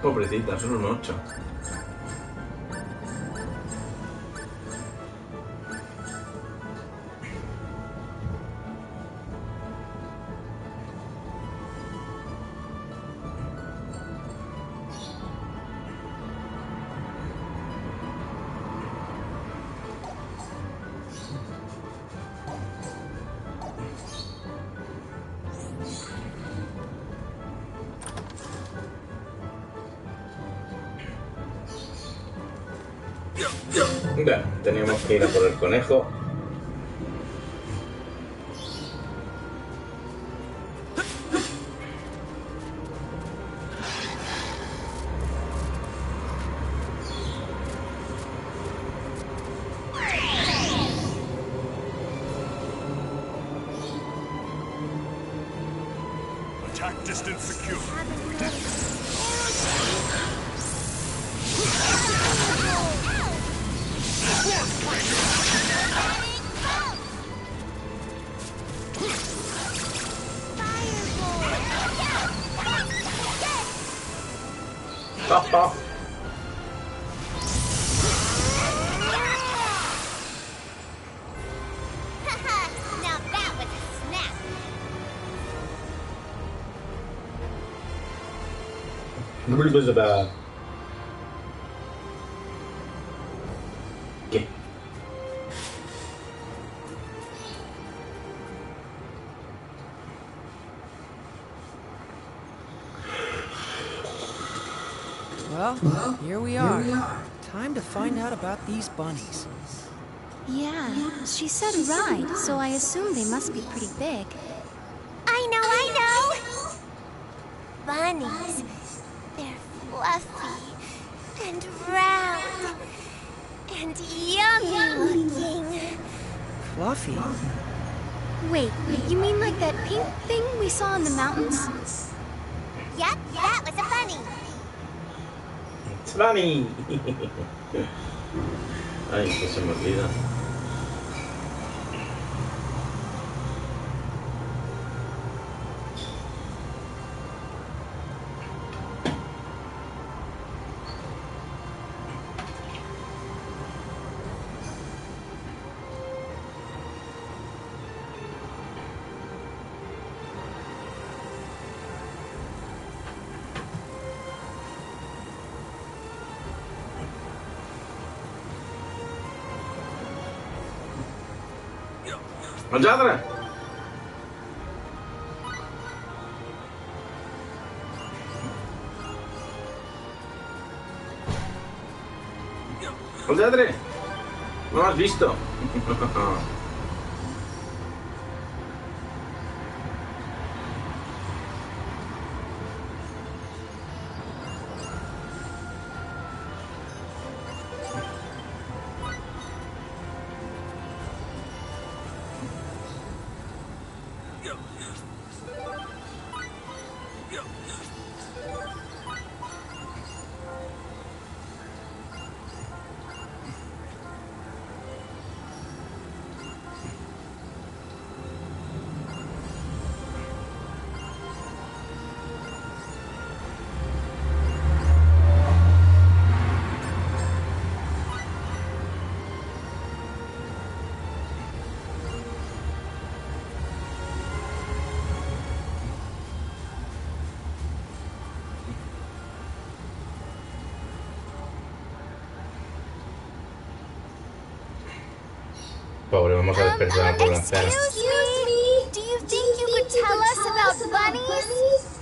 Pobrecita, son un 8. Bueno, teníamos que ir a por el conejo. Attack distance secure. ¡Papá! ¿Qué? Well, here we are. Time to find out about these bunnies. Yeah, she said ride, so I assume they must be pretty big. I know! Bunnies. They're fluffy and round and yummy looking. Fluffy? Wait, you mean like that pink thing we saw in the mountains? Yep, that was a bunny. ¡Es bunny! Ay, que se me olvida. ¡Darle! ¡Darle! ¡No lo has visto! Pobre, vamos a despertar por la cena. Excuse me? Do you think you could tell us about bunnies?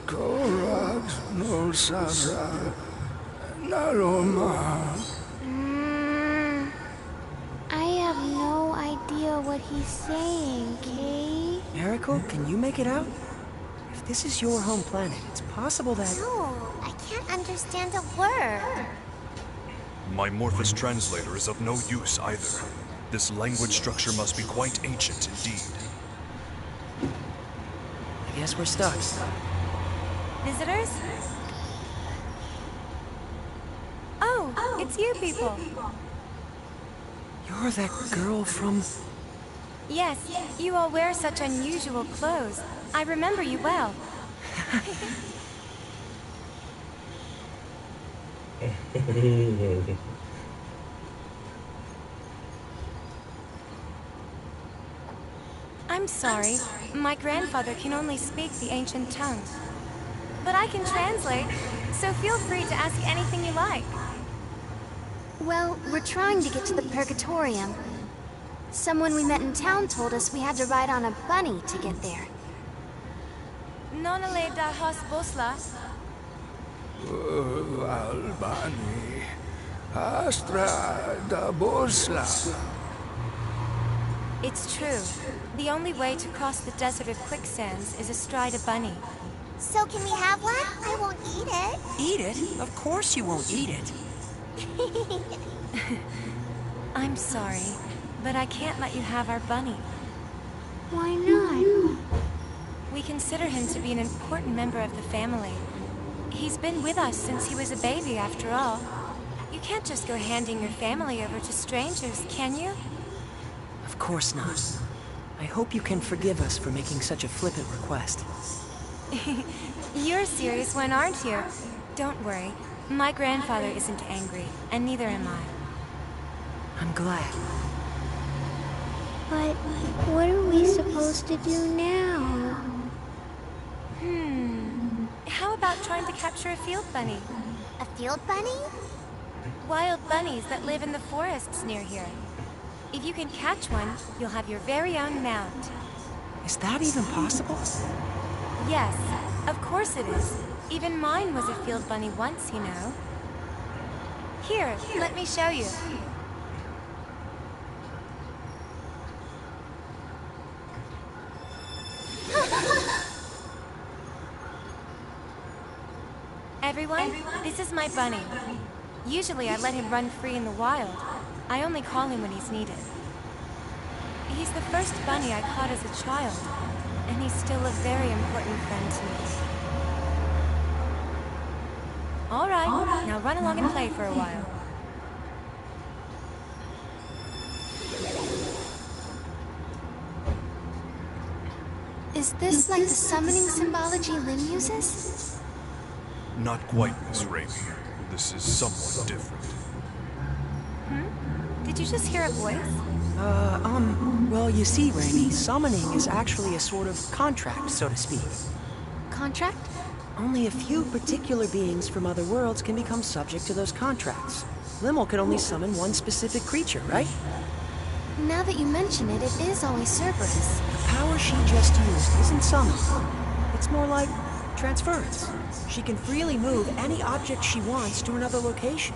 Colegas no sabrá nada. I have no idea what he's saying, Kay. Miracle, can you make it out? If this is your home planet, it's possible that... No, I can't understand a word. My Morphous translator is of no use either. This language structure must be quite ancient indeed. I guess we're stuck. Visitors? Oh, it's you people. You're that girl from... Yes, you all wear such unusual clothes. I remember you well. I'm sorry. My grandfather can only speak the ancient tongue. But I can translate, so feel free to ask anything you like. Well, we're trying to get to the Purgatorium. Someone we met in town told us we had to ride on a bunny to get there. Nonale da has bosla. Albani, Astra da Bosla. It's true. The only way to cross the desert of quicksands is astride a bunny. So can we have one? I won't eat it. Eat it? Of course you won't eat it. I'm sorry, but I can't let you have our bunny. Why not? We consider him to be an important member of the family. He's been with us since he was a baby, after all. You can't just go handing your family over to strangers, can you? Of course not. I hope you can forgive us for making such a flippant request. You're a serious one, aren't you? Don't worry. My grandfather isn't angry, and neither am I. I'm glad. But what are we supposed to do now? How about trying to capture a field bunny? A field bunny? Wild bunnies that live in the forests near here. If you can catch one, you'll have your very own mount. Is that even possible? Yes, of course it is. Even mine was a field bunny once, you know. Here, let me show you. Everyone, this is my bunny. Usually I let him run free in the wild. I only call him when he's needed. He's the first bunny I caught as a child, and he's still a very important friend to me. All right, now run along and play for a while. Is this like the summoning symbology Lynn uses? Not quite, Miss Raimi. This is somewhat different. Did you just hear a voice? Well, you see, Raimi, summoning is actually a sort of contract, so to speak. Contract? Only a few particular beings from other worlds can become subject to those contracts. Limmel can only summon one specific creature, right? Now that you mention it, it is always Cerberus. The power she just used isn't summon. It's more like transference. She can freely move any object she wants to another location.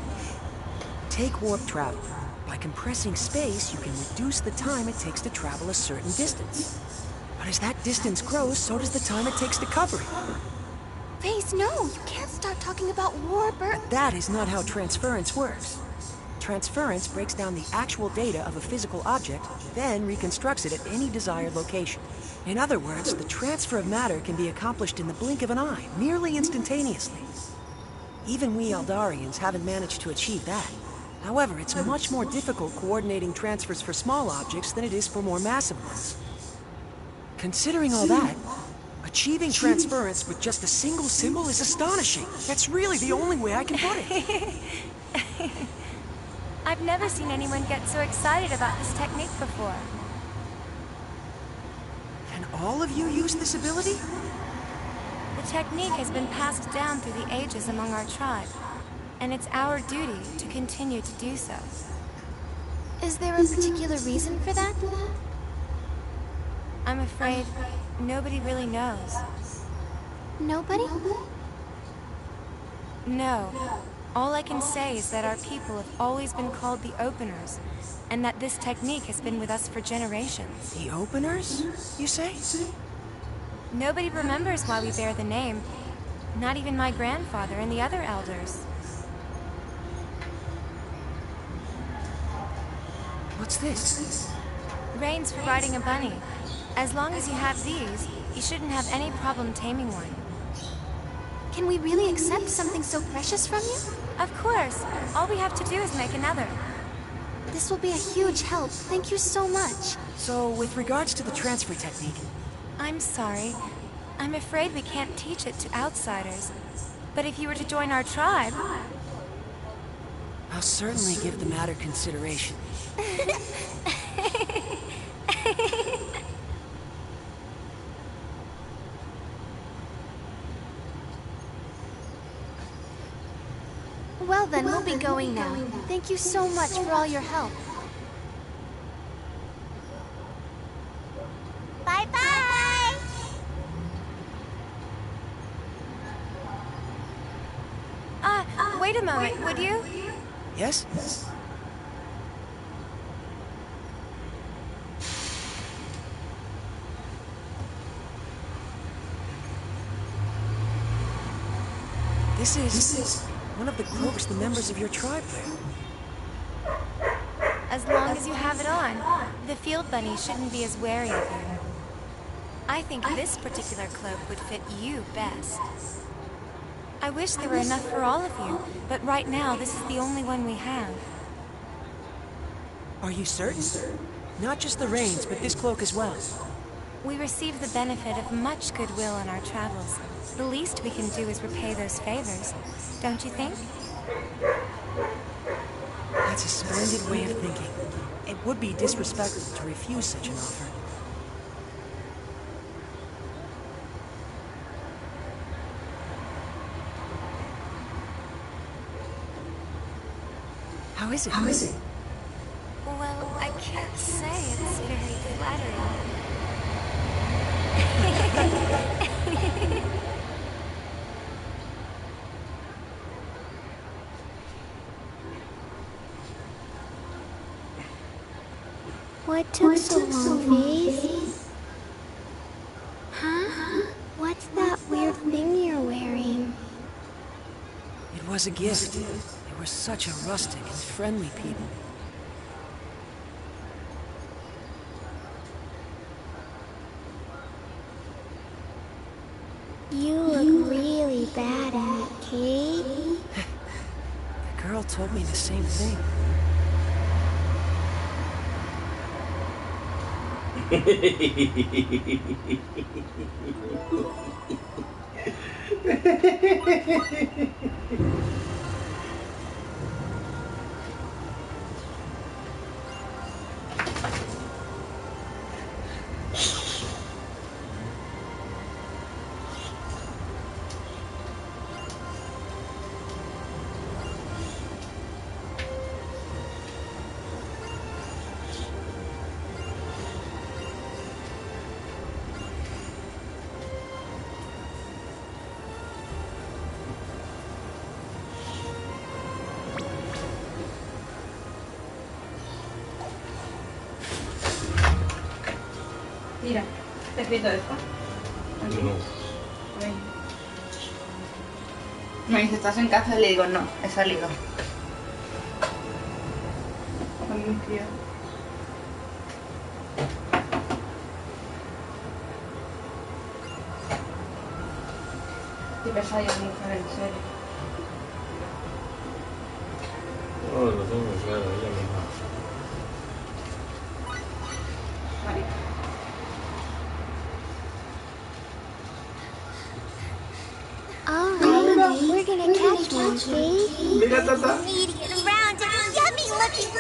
Take warp travel. By compressing space, you can reduce the time it takes to travel a certain distance. But as that distance grows, so does the time it takes to cover it. Face, no! You can't start talking about warp or... That is not how transference works. Transference breaks down the actual data of a physical object, then reconstructs it at any desired location. In other words, the transfer of matter can be accomplished in the blink of an eye, nearly instantaneously. Even we Eldarians haven't managed to achieve that. However, it's much more difficult coordinating transfers for small objects than it is for more massive ones. Considering all that, achieving transference with just a single symbol is astonishing. That's really the only way I can put it. I've never seen anyone get so excited about this technique before. Can all of you use this ability? The technique has been passed down through the ages among our tribe, and it's our duty to continue to do so. Is there a particular reason for that? I'm afraid nobody really knows. Nobody? No. All I can say is that our people have always been called the Openers, and that this technique has been with us for generations. The Openers, you say? Nobody remembers why we bear the name, not even my grandfather and the other elders. What's this? Reins for riding a bunny. As long as you have these, you shouldn't have any problem taming one. Can we really accept something so precious from you? Of course. All we have to do is make another. This will be a huge help. Thank you so much. So, with regards to the transfer technique, I'm sorry. I'm afraid we can't teach it to outsiders. But if you were to join our tribe... I'll certainly give the matter consideration. Well then, we'll be going now. Thank you so much for all your help. Bye-bye! Wait a moment, would you? Yes? This is one of the cloaks the members of your tribe wear. As long as you have it on, the field bunny shouldn't be as wary of you. I think this particular cloak would fit you best. I wish there were enough for all of you, but right now this is the only one we have. Are you certain? Not just the reins, but this cloak as well. We receive the benefit of much goodwill on our travels. The least we can do is repay those favors, don't you think? That's a splendid way of thinking. It would be disrespectful to refuse such an offer. How is it? Well, I can't say it's very flattering. What took so long, Faith? Huh? What's that weird thing you're wearing? It was a gift. They were such a rustic and friendly people. You look really bad in it, Kate. The girl told me the same thing. Mira, ¿te has escrito esto? No. Me dice, ¿estás en casa? Y le digo, no, he salido. Con mi tío. Qué pesada es mujer, en serio. No, lo tengo claro, ella misma. Vale. Alright, we're gonna catch one, Faith. Mira, tata. Median round and yummy looking.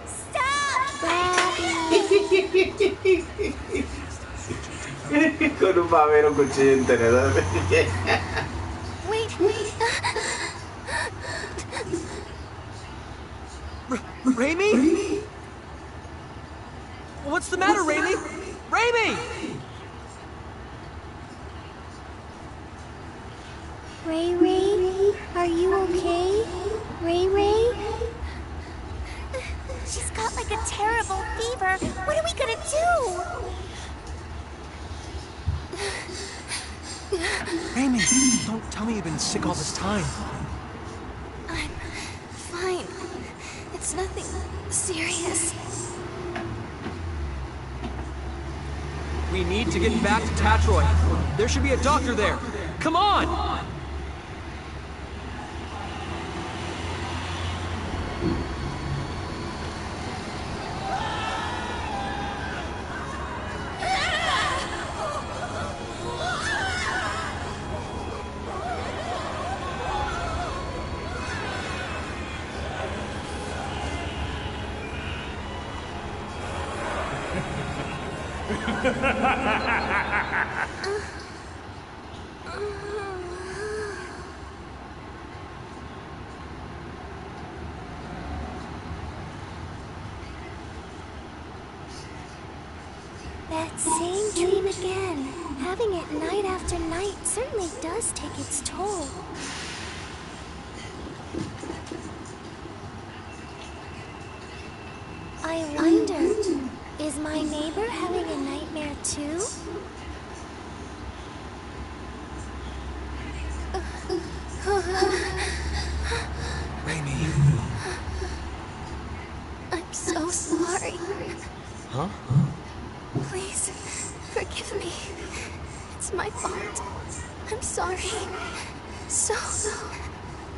Stop! Con un babero, cuchillo y un tenedor. Wait. Raimi? What's the matter, Raimi? Raimi! Ray, are you okay? Ray? She's got like a terrible fever. What are we gonna do? Raimi, don't tell me you've been sick all this time. I'm fine. It's nothing serious. We need to get back to Tatroy. There should be a doctor there. Come on! That same dream again. Having it night after night certainly does take its toll. I wonder, is my neighbor having a nightmare too? Raimi. I'm so sorry. Huh? Please, forgive me. It's my fault. I'm sorry. So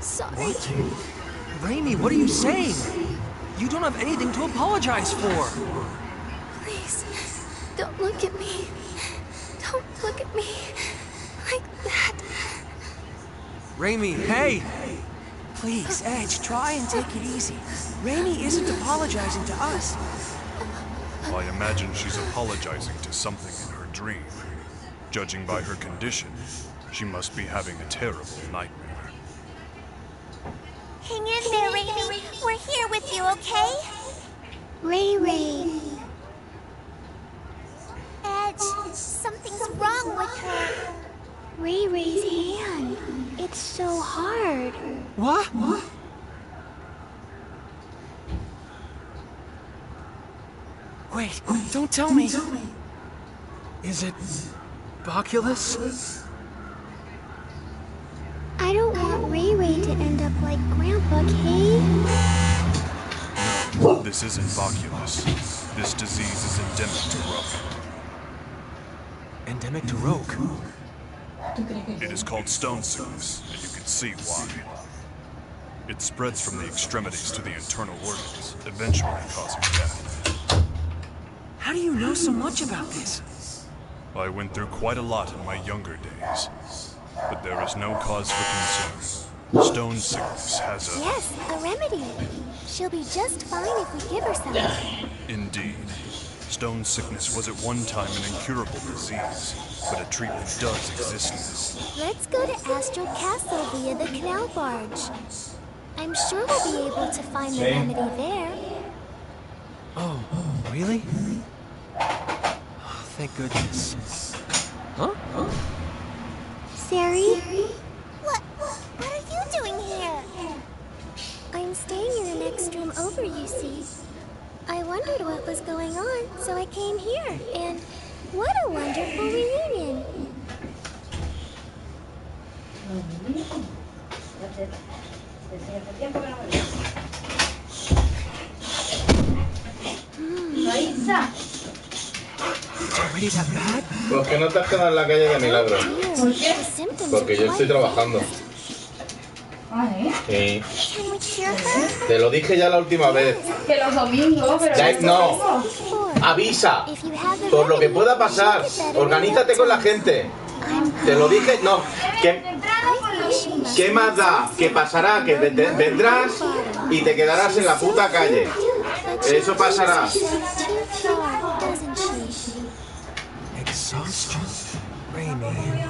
sorry. What? Raimi, what are you saying? You don't have anything to apologize for. Please, don't look at me. Don't look at me like that. Raimi, hey! Please, Edge, try and take it easy. Raimi isn't apologizing to us. I imagine she's apologizing to something in her dream. Judging by her condition, she must be having a terrible nightmare. Hang in there, Raimi. We're here with you, okay? Ray. Edge, something's wrong with her. Ray's hand. It's so hard. What? Wait, don't tell me. Is it Boculus? I don't want Ray to end up like Grandpa, Kay. No, this isn't Boculus. This disease is endemic to Roke. Endemic to Roke? It is called stone sickness, and you can see why. It spreads from the extremities to the internal organs, eventually causing death. How do you know so much about this? I went through quite a lot in my younger days, but there is no cause for concern. Stone sickness has a... Yes, a remedy. She'll be just fine if we give her some. Indeed. Stone sickness was at one time an incurable disease, but a treatment does exist now. Let's go to Astral Castle via the canal barge. I'm sure we'll be able to find the remedy there. Oh, really? Oh, thank goodness. Huh? Sari? What are you doing here? I'm staying in the next room over, you see. I wondered what was going on, so I came here, and what a wonderful reunion. It's already that bad? ¿Por qué no te has quedado en la calle de milagro? ¿Por qué? Porque yo estoy trabajando. Sí. Te lo dije ya la última vez. Que los domingos, pero... Ya, no. Avisa. Por lo que pueda pasar. Organízate con la gente. Te lo dije. No. ¿Qué más da? Que pasará, que vendrás y te quedarás en la puta calle. Eso pasará. Exhaustion. Raimi.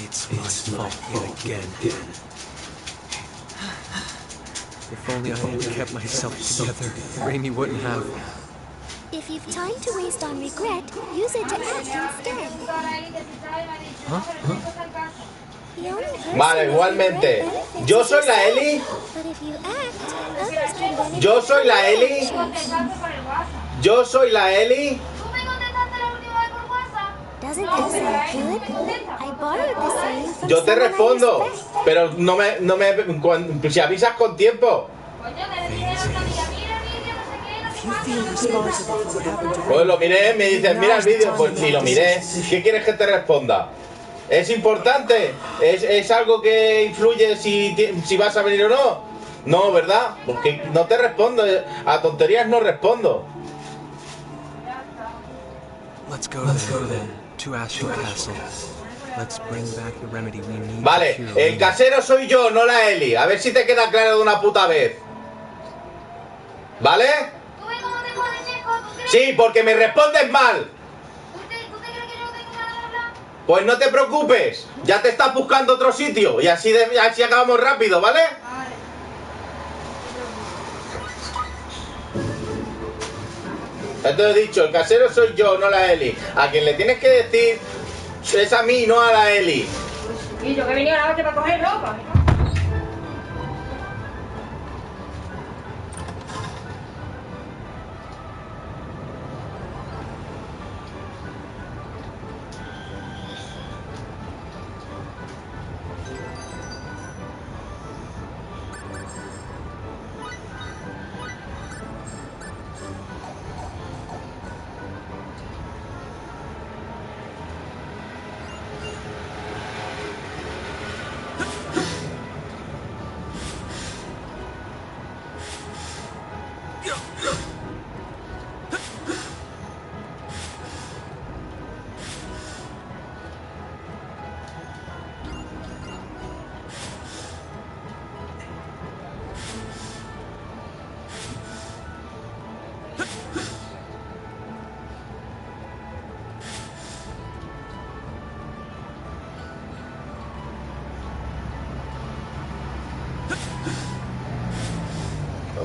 It's my fault yet again. If only I had kept myself together, Raimi wouldn't have. If you've time to waste on regret, use it to act instead. Huh? Vale, igualmente. Yo soy la Eli. Yo soy la Eli. Yo soy la Eli. Yo te respondo, pero si avisas con tiempo. Pues lo miré, me dicen, mira el vídeo, pues ni lo miré. ¿Qué quieres que te responda? ¿Es importante? ¿Es algo que influye si vas a venir o no? No, ¿verdad? Porque no te respondo, a tonterías no respondo. Let's go then to Astral Castle. Let's bring back the remedy we need. Vale, el casero soy yo, no la Eli. A ver si te queda claro de una puta vez. ¿Vale? Sí, porque me respondes mal. Pues no te preocupes, ya te estás buscando otro sitio y así acabamos rápido, ¿vale? Ya te lo he dicho, el casero soy yo, no la Eli. A quien le tienes que decir es a mí, no a la Eli. Y yo que venía a la noche para coger ropa.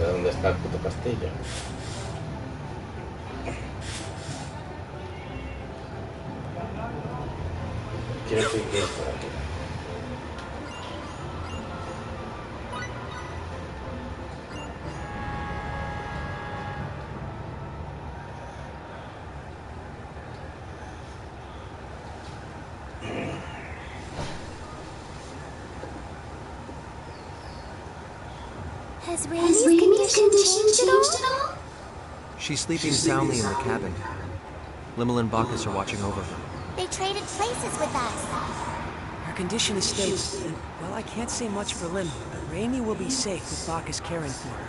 ¿Dónde está el puto castillo? Quiero seguir por aquí. Has Rainey's condition changed at all? She's sleeping soundly in the cabin. Limmel and Bacchus are watching over her. They traded places with us. Her condition is stable, and, well, I can't say much for Limmel, but Rainey will be safe with Bacchus caring for her.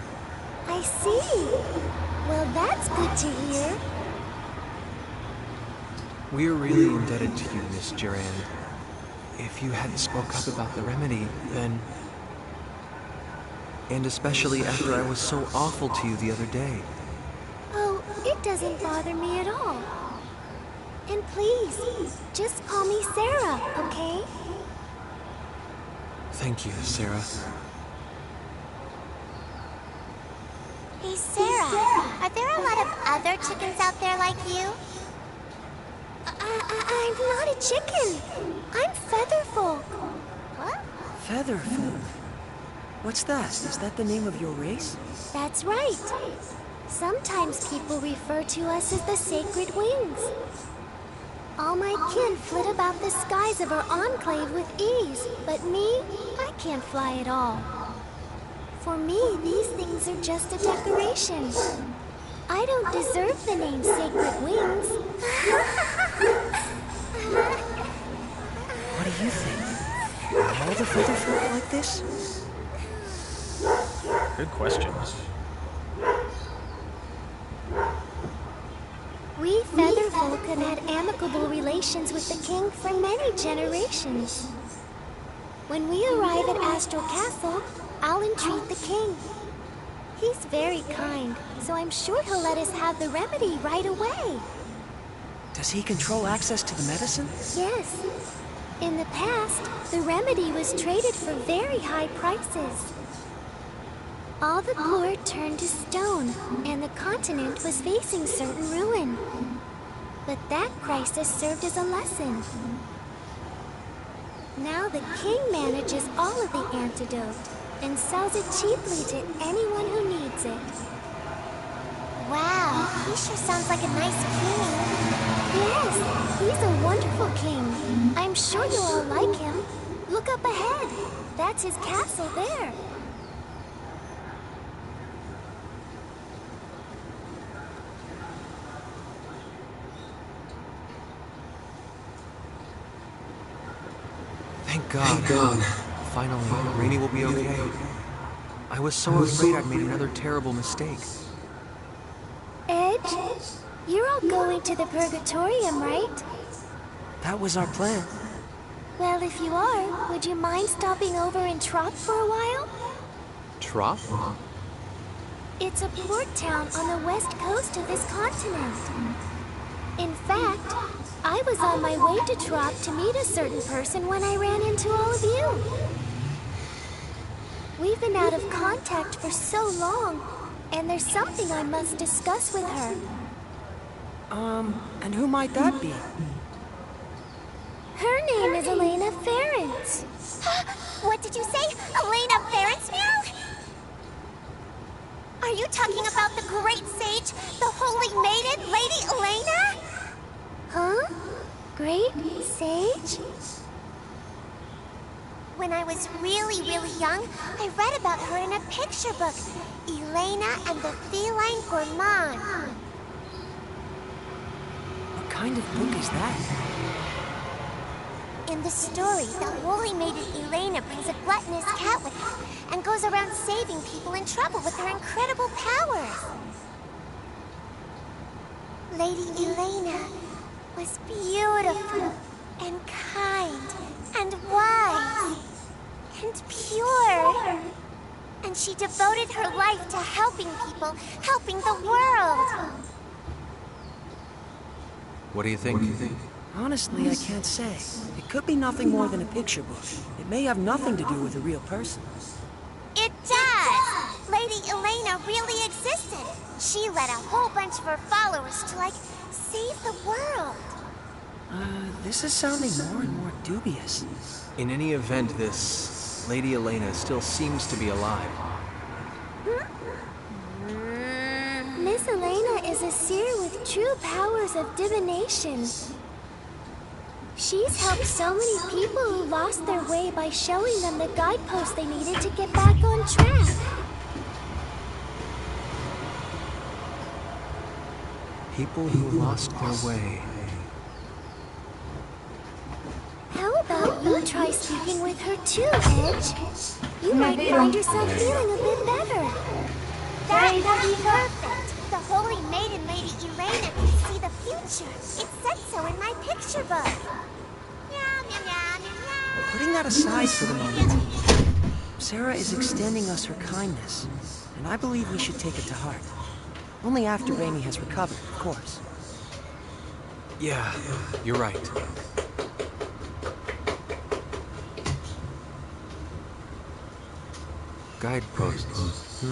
I see. Well, that's good to hear. We're really indebted to you, Miss Duran. If you hadn't spoke up about the remedy, then... And especially after I was so awful to you the other day. Oh, it doesn't bother me at all. And please, just call me Sarah, okay? Thank you, Sarah. Hey, Sarah, are there a lot of other chickens out there like you? I'm not a chicken. I'm Featherfolk. What? Featherfolk? What's that? Is that the name of your race? That's right. Sometimes people refer to us as the Sacred Wings. All my kin flit about the skies of our enclave with ease, but me, I can't fly at all. For me, these things are just a decoration. I don't deserve the name Sacred Wings. What do you think? Are all the Featherfolk like this? Good questions. We Featherfolk have had amicable relations with the king for many generations. When we arrive at Astral Castle, I'll entreat the king. He's very kind, so I'm sure he'll let us have the remedy right away. Does he control access to the medicine? Yes. In the past, the remedy was traded for very high prices. All the poor turned to stone, and the continent was facing certain ruin. But that crisis served as a lesson. Now the king manages all of the antidote and sells it cheaply to anyone who needs it. Wow, he sure sounds like a nice king. Yes, he's a wonderful king. I'm sure you'll all like him. Look up ahead. That's his castle there. Thank God. Finally, Rainey will be okay. I was so afraid I'd made another terrible mistake. Edge, you're all going to the Purgatorium, right? That was our plan. Well, if you are, would you mind stopping over in Trop for a while? Trop? It's a port town on the west coast of this continent. In fact, I was on my way to Trop to meet a certain person when I ran into all of you. We've been out of contact for so long, and there's something I must discuss with her. And who might that be? Her name is Elena Ference. What did you say? Elena Ference, meow? Are you talking about the great sage, the holy maiden, Lady Elena? Huh? Great sage? When I was really young, I read about her in a picture book, Elena and the Feline Gourmand. What kind of book is that? In the story, the holy maiden Elena brings a gluttonous cat with her and goes around saving people in trouble with her incredible powers. Lady Elena was beautiful and kind and wise and pure. And she devoted her life to helping people, helping the world. What do you think? Honestly, I can't say. It could be nothing more than a picture book. It may have nothing to do with a real person. It does! Lady Elena really existed. She led a whole bunch of her followers to, save the world. This is sounding more and more dubious. In any event, this Lady Elena still seems to be alive. Miss Elena is a seer with true powers of divination. She's helped so many people who lost their way by showing them the guideposts they needed to get back on track. People who lost their way. How about you try speaking with her too, Edge? You might find yourself feeling a bit better. That would be perfect. The holy maiden, Lady Elena, can see the future. It said so in my picture book. Putting that aside for the moment, Sarah is extending us her kindness, and I believe we should take it to heart. Only after Raimi has recovered, of course. Yeah, you're right. Guideposts.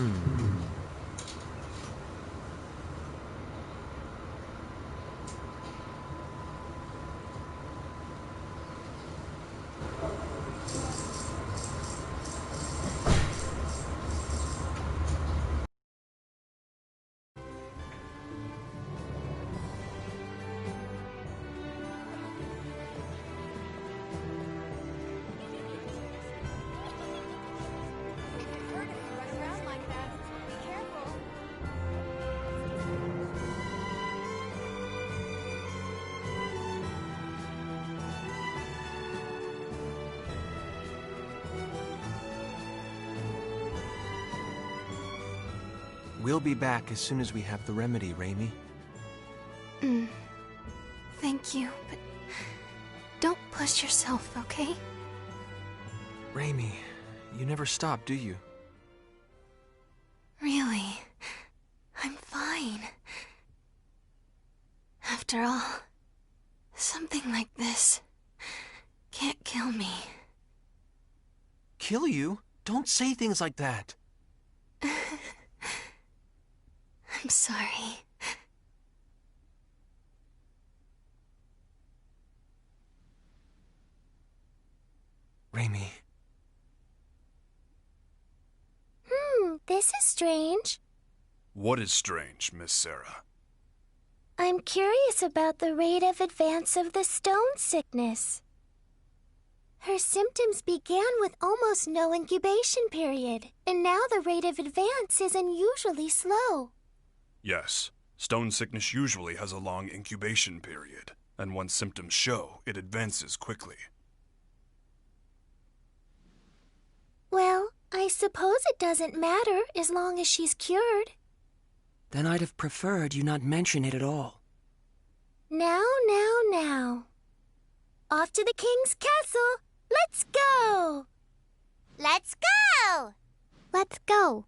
We'll be back as soon as we have the remedy, Raimi. Thank you, but don't push yourself, okay? Raimi, you never stop, do you? Really, I'm fine. After all, something like this can't kill me. Kill you? Don't say things like that. I'm sorry. Raimi. This is strange. What is strange, Miss Sarah? I'm curious about the rate of advance of the stone sickness. Her symptoms began with almost no incubation period, and now the rate of advance is unusually slow. Yes, stone sickness usually has a long incubation period, and once symptoms show, it advances quickly. Well, I suppose it doesn't matter as long as she's cured. Then I'd have preferred you not mention it at all. Now. Off to the king's castle. Let's go. Let's go! Let's go.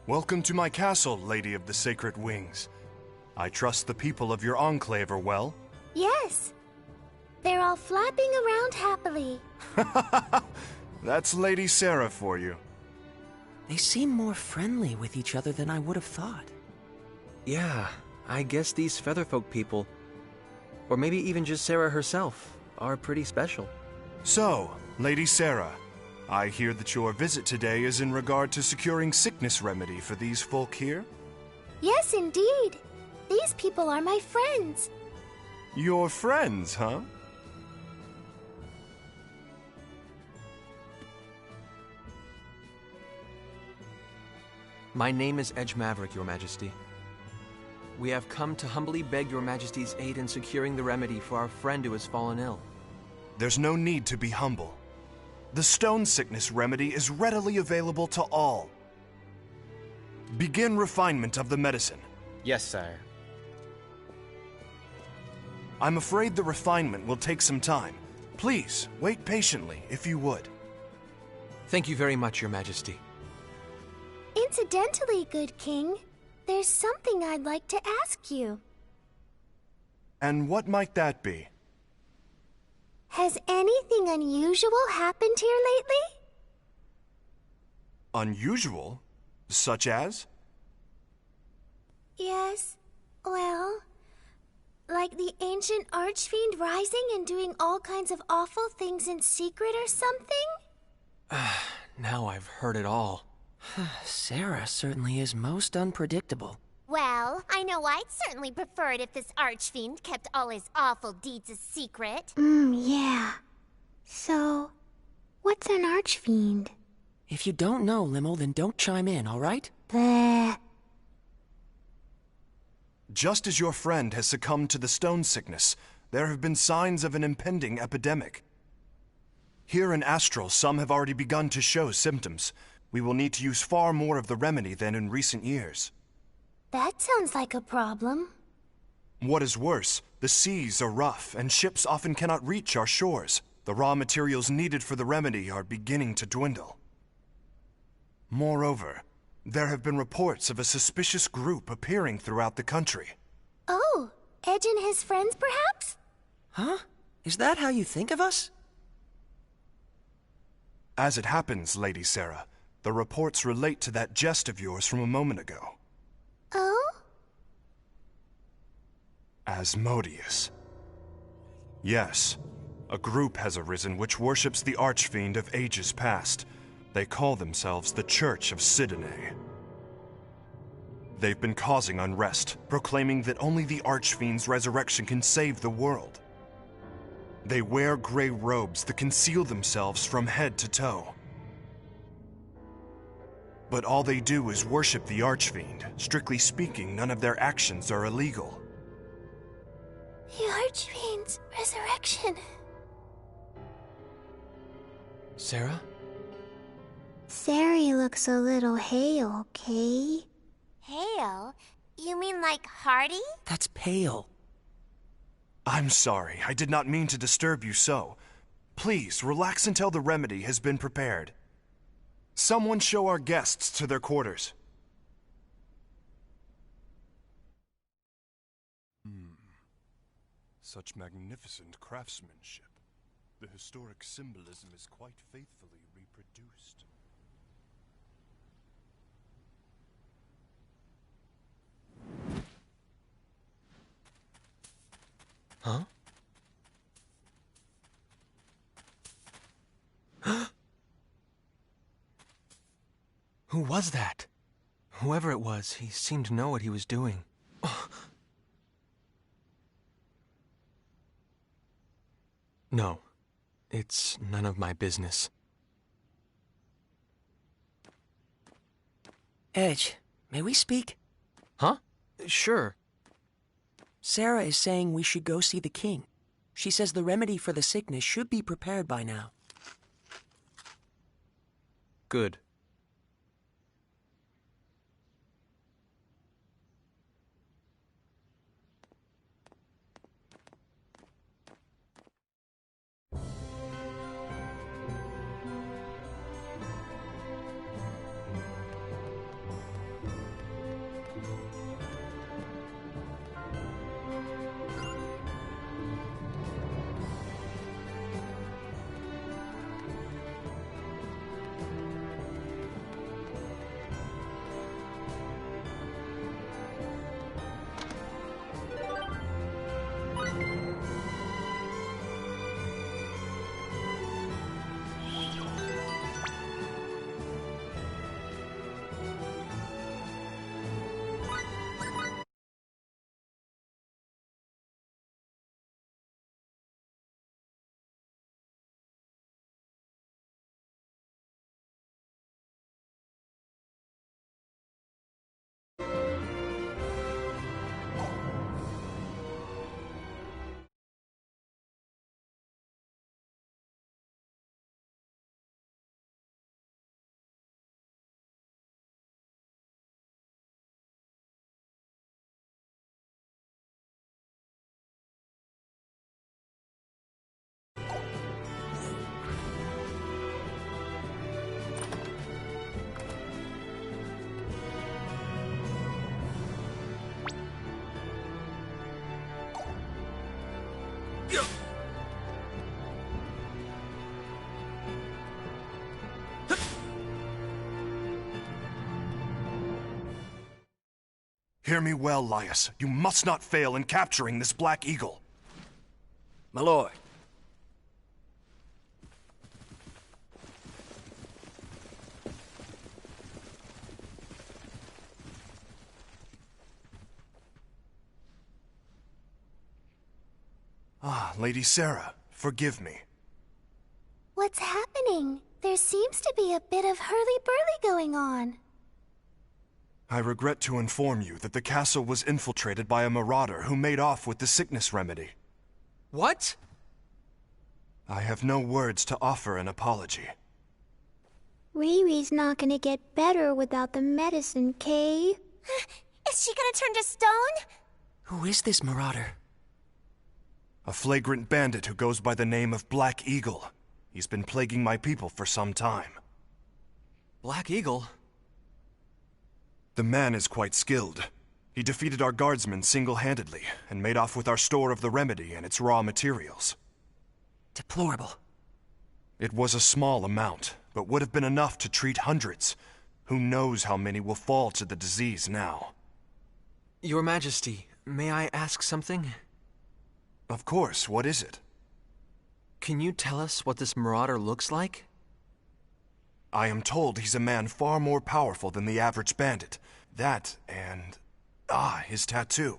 Welcome to my castle, Lady of the Sacred Wings. I trust the people of your enclave are well? Yes. They're all flapping around happily. That's Lady Sarah for you. They seem more friendly with each other than I would have thought. Yeah, I guess these Featherfolk people, or maybe even just Sarah herself, are pretty special. So, Lady Sarah, I hear that your visit today is in regard to securing sickness remedy for these folk here? Yes, indeed. These people are my friends. Your friends, huh? My name is Edge Maverick, Your Majesty. We have come to humbly beg Your Majesty's aid in securing the remedy for our friend who has fallen ill. There's no need to be humble. The stone sickness remedy is readily available to all. Begin refinement of the medicine. Yes, sire. I'm afraid the refinement will take some time. Please, wait patiently, if you would. Thank you very much, Your Majesty. Incidentally, good king, there's something I'd like to ask you. And what might that be? Has anything unusual happened here lately? Unusual? Such as? Yes, well, like the ancient archfiend rising and doing all kinds of awful things in secret or something? Now I've heard it all. Sarah certainly is most unpredictable. Well, I know I'd certainly prefer it if this archfiend kept all his awful deeds a secret. Yeah. So, what's an archfiend? If you don't know, Limo, then don't chime in, all right? Bleh. Just as your friend has succumbed to the stone sickness, there have been signs of an impending epidemic. Here in Astral, some have already begun to show symptoms. We will need to use far more of the remedy than in recent years. That sounds like a problem. What is worse, the seas are rough and ships often cannot reach our shores. The raw materials needed for the remedy are beginning to dwindle. Moreover, there have been reports of a suspicious group appearing throughout the country. Oh, Edge and his friends, perhaps? Huh? Is that how you think of us? As it happens, Lady Sarah, the reports relate to that jest of yours from a moment ago. Oh? Asmodeus. Yes, a group has arisen which worships the archfiend of ages past. They call themselves the Church of Sidene. They've been causing unrest, proclaiming that only the archfiend's resurrection can save the world. They wear gray robes that conceal themselves from head to toe. But all they do is worship the archfiend. Strictly speaking, none of their actions are illegal. The archfiend's resurrection. Sarah? Sari looks a little hale, okay? Hale? You mean like hearty? That's pale. I'm sorry, I did not mean to disturb you so. Please, relax until the remedy has been prepared. Someone show our guests to their quarters. Such magnificent craftsmanship. The historic symbolism is quite faithfully reproduced. Huh? Who was that? Whoever it was, he seemed to know what he was doing. No, it's none of my business. Edge, may we speak? Huh? Sure. Sarah is saying we should go see the king. She says the remedy for the sickness should be prepared by now. Good. Hear me well, Laius. You must not fail in capturing this Black Eagle. My lord. Ah, Lady Sarah, forgive me. What's happening? There seems to be a bit of hurly-burly going on. I regret to inform you that the castle was infiltrated by a marauder who made off with the sickness remedy. What? I have no words to offer an apology. Riri's not gonna get better without the medicine, Kay. Is she gonna turn to stone? Who is this marauder? A flagrant bandit who goes by the name of Black Eagle. He's been plaguing my people for some time. Black Eagle? The man is quite skilled. He defeated our guardsmen single-handedly and made off with our store of the remedy and its raw materials. Deplorable. It was a small amount, but would have been enough to treat hundreds. Who knows how many will fall to the disease now? Your Majesty, may I ask something? Of course, what is it? Can you tell us what this marauder looks like? I am told he's a man far more powerful than the average bandit. That and... his tattoo.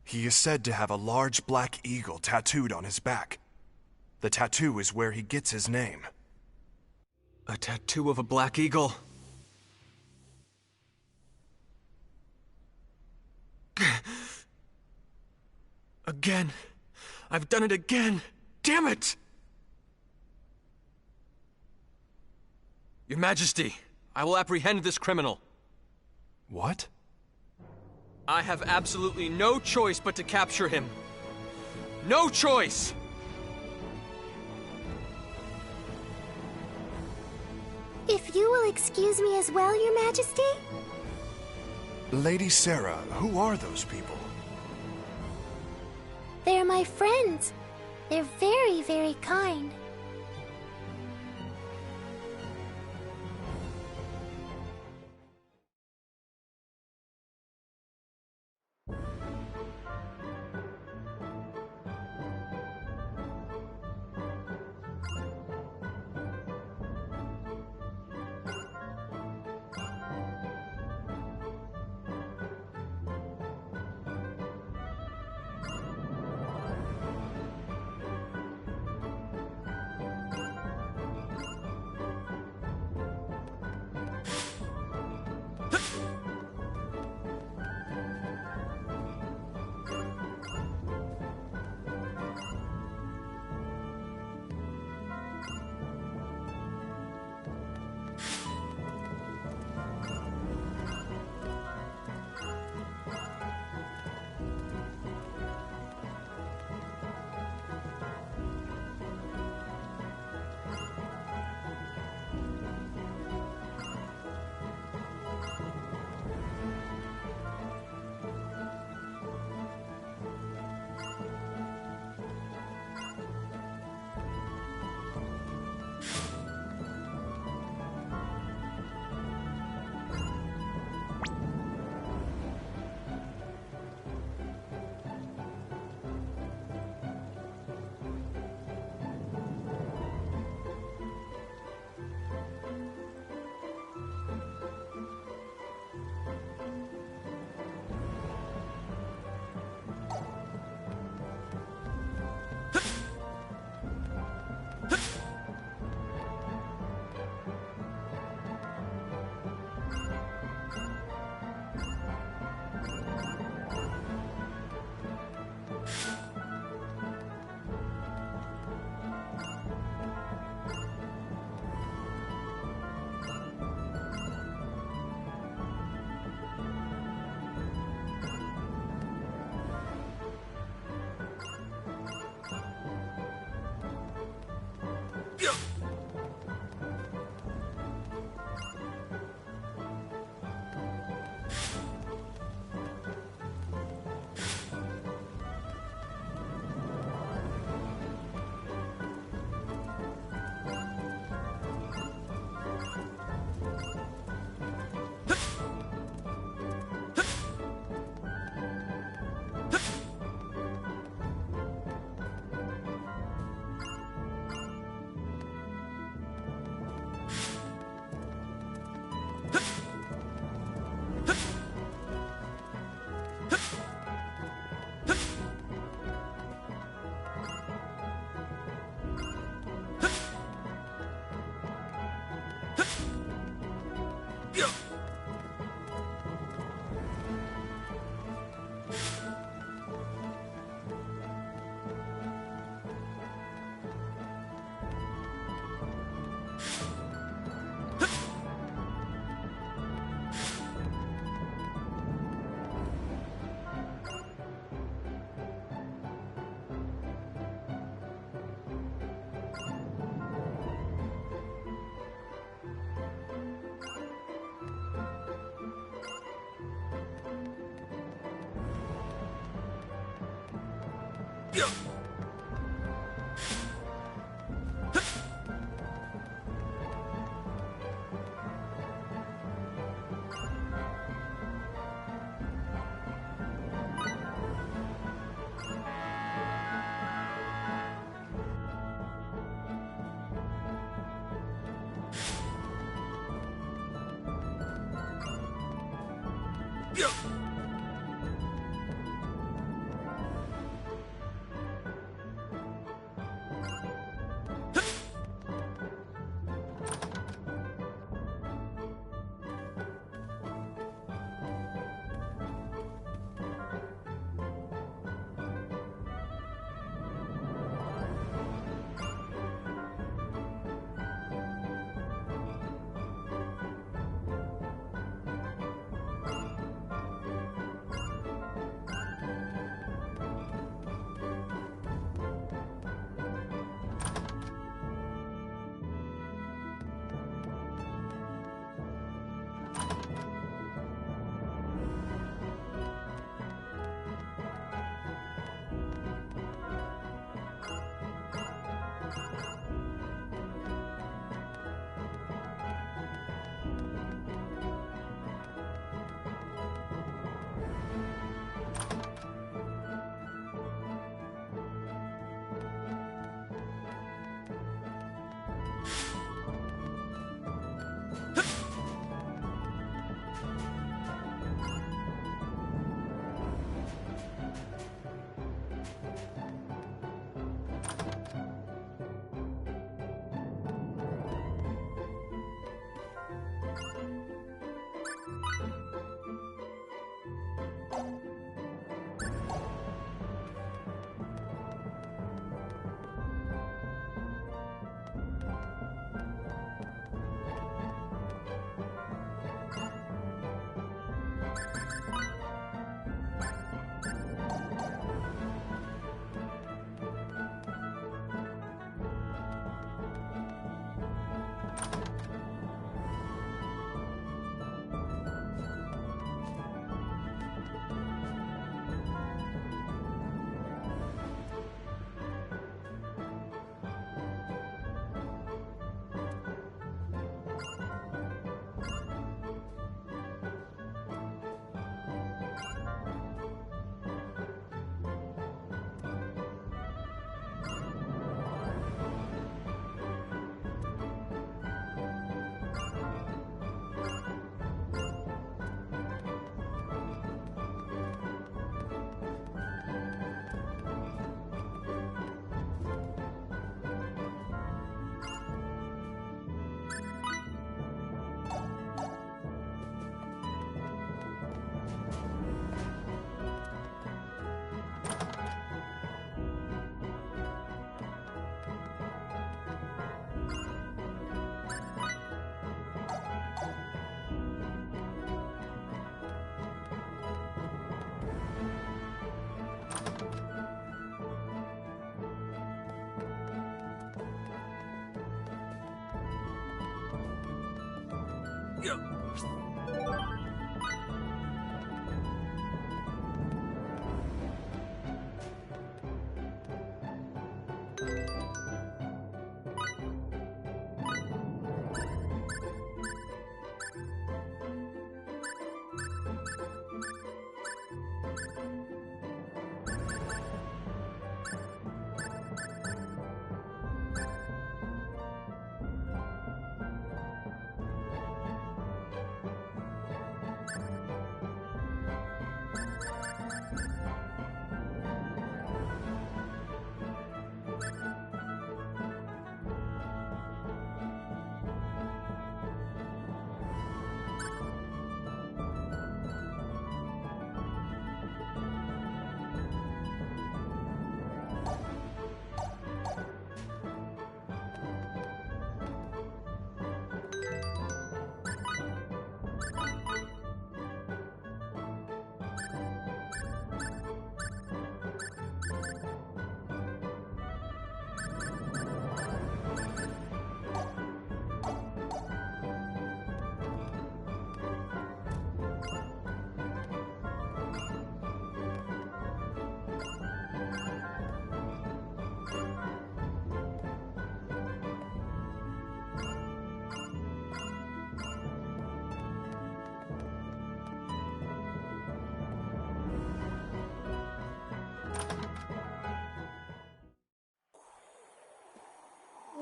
He is said to have a large black eagle tattooed on his back. The tattoo is where he gets his name. A tattoo of a black eagle. Again. I've done it again. Damn it! Your Majesty, I will apprehend this criminal. What? I have absolutely no choice but to capture him. No choice! If you will excuse me as well, Your Majesty? Lady Sarah, who are those people? They're my friends. They're very, very kind.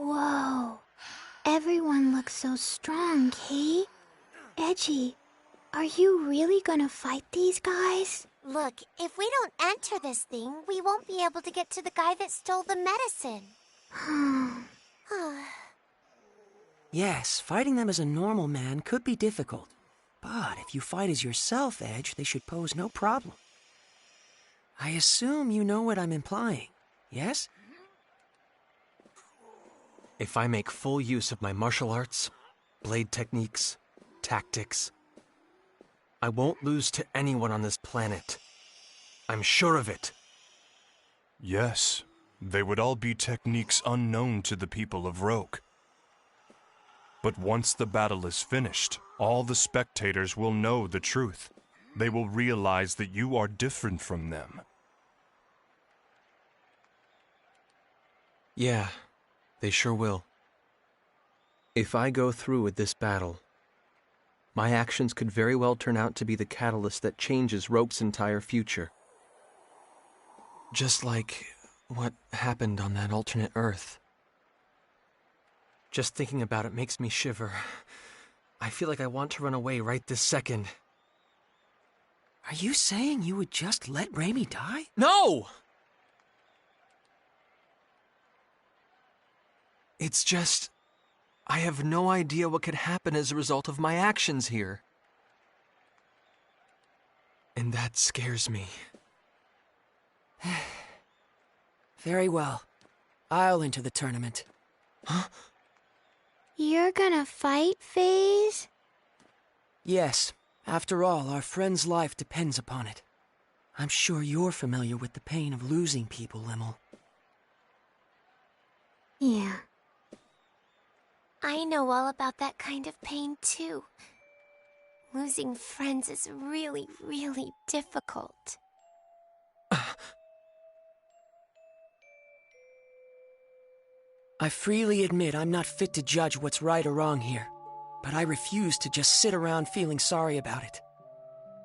Whoa. Everyone looks so strong, Kate. Edgy, are you really gonna fight these guys? Look, if we don't enter this thing, we won't be able to get to the guy that stole the medicine. Yes, fighting them as a normal man could be difficult. But if you fight as yourself, Edge, they should pose no problem. I assume you know what I'm implying, yes? If I make full use of my martial arts, blade techniques, tactics, I won't lose to anyone on this planet. I'm sure of it. Yes, they would all be techniques unknown to the people of Roke. But once the battle is finished, all the spectators will know the truth. They will realize that you are different from them. Yeah, they sure will. If I go through with this battle, my actions could very well turn out to be the catalyst that changes Roke's entire future. Just like what happened on that alternate Earth. Just thinking about it makes me shiver. I feel like I want to run away right this second. Are you saying you would just let Raimi die? No! It's just, I have no idea what could happen as a result of my actions here. And that scares me. Very well. I'll enter the tournament. Huh? You're gonna fight, FaZe? Yes. After all, our friend's life depends upon it. I'm sure you're familiar with the pain of losing people, Limmel. Yeah. I know all about that kind of pain, too. Losing friends is really, really difficult. I freely admit I'm not fit to judge what's right or wrong here, but I refuse to just sit around feeling sorry about it.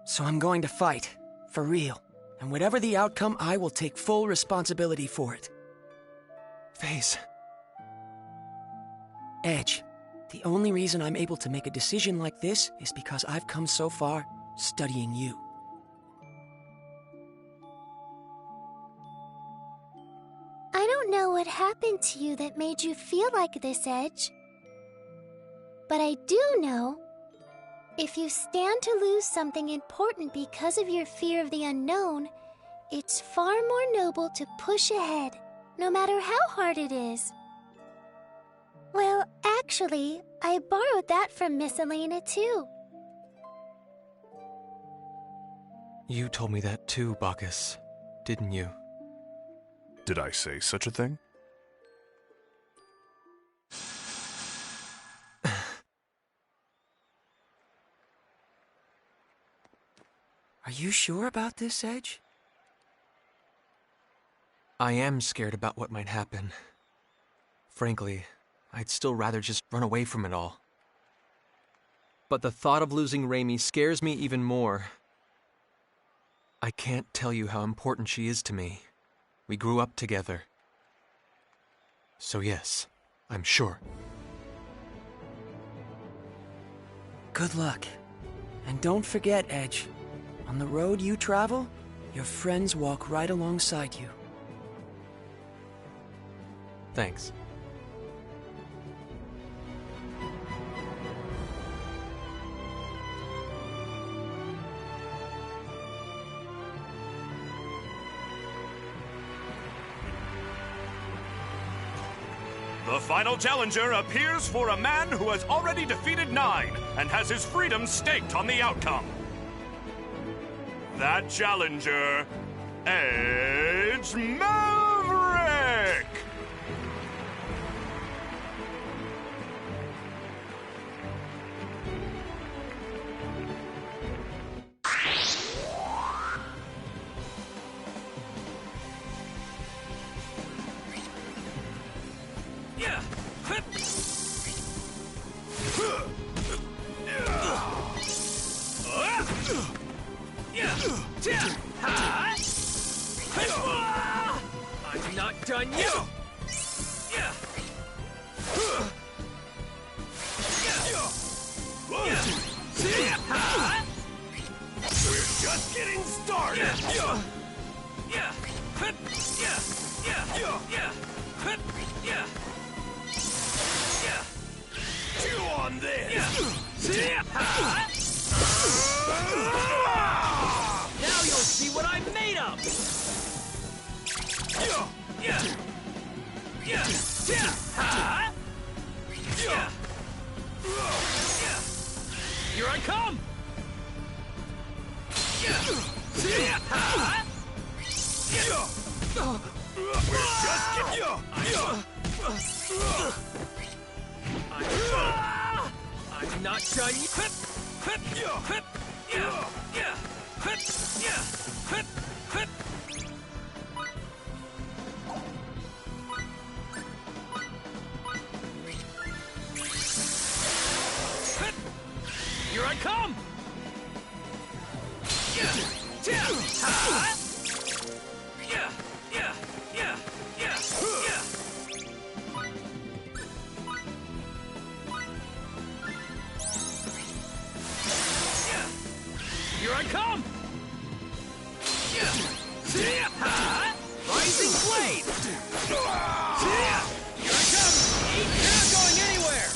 So I'm going to fight, for real, and whatever the outcome, I will take full responsibility for it. FaZe. Edge, the only reason I'm able to make a decision like this is because I've come so far studying you. I don't know what happened to you that made you feel like this, Edge. But I do know, if you stand to lose something important because of your fear of the unknown, it's far more noble to push ahead, no matter how hard it is. Well, actually, I borrowed that from Miss Elena, too. You told me that too, Bacchus, didn't you? Did I say such a thing? Are you sure about this, Edge? I am scared about what might happen. Frankly, I'd still rather just run away from it all. But the thought of losing Raimi scares me even more. I can't tell you how important she is to me. We grew up together. So yes, I'm sure. Good luck. And don't forget, Edge, on the road you travel, your friends walk right alongside you. Thanks. The final challenger appears for a man who has already defeated 9 and has his freedom staked on the outcome. That challenger, Edge Maverick! I'm not done yet! We're just getting started! Chew on this! Now you'll see what I'm made of! Here I come! I'm not done yet! Here I come! Here I come! Rising blade! Here I come! Ain't not going anywhere!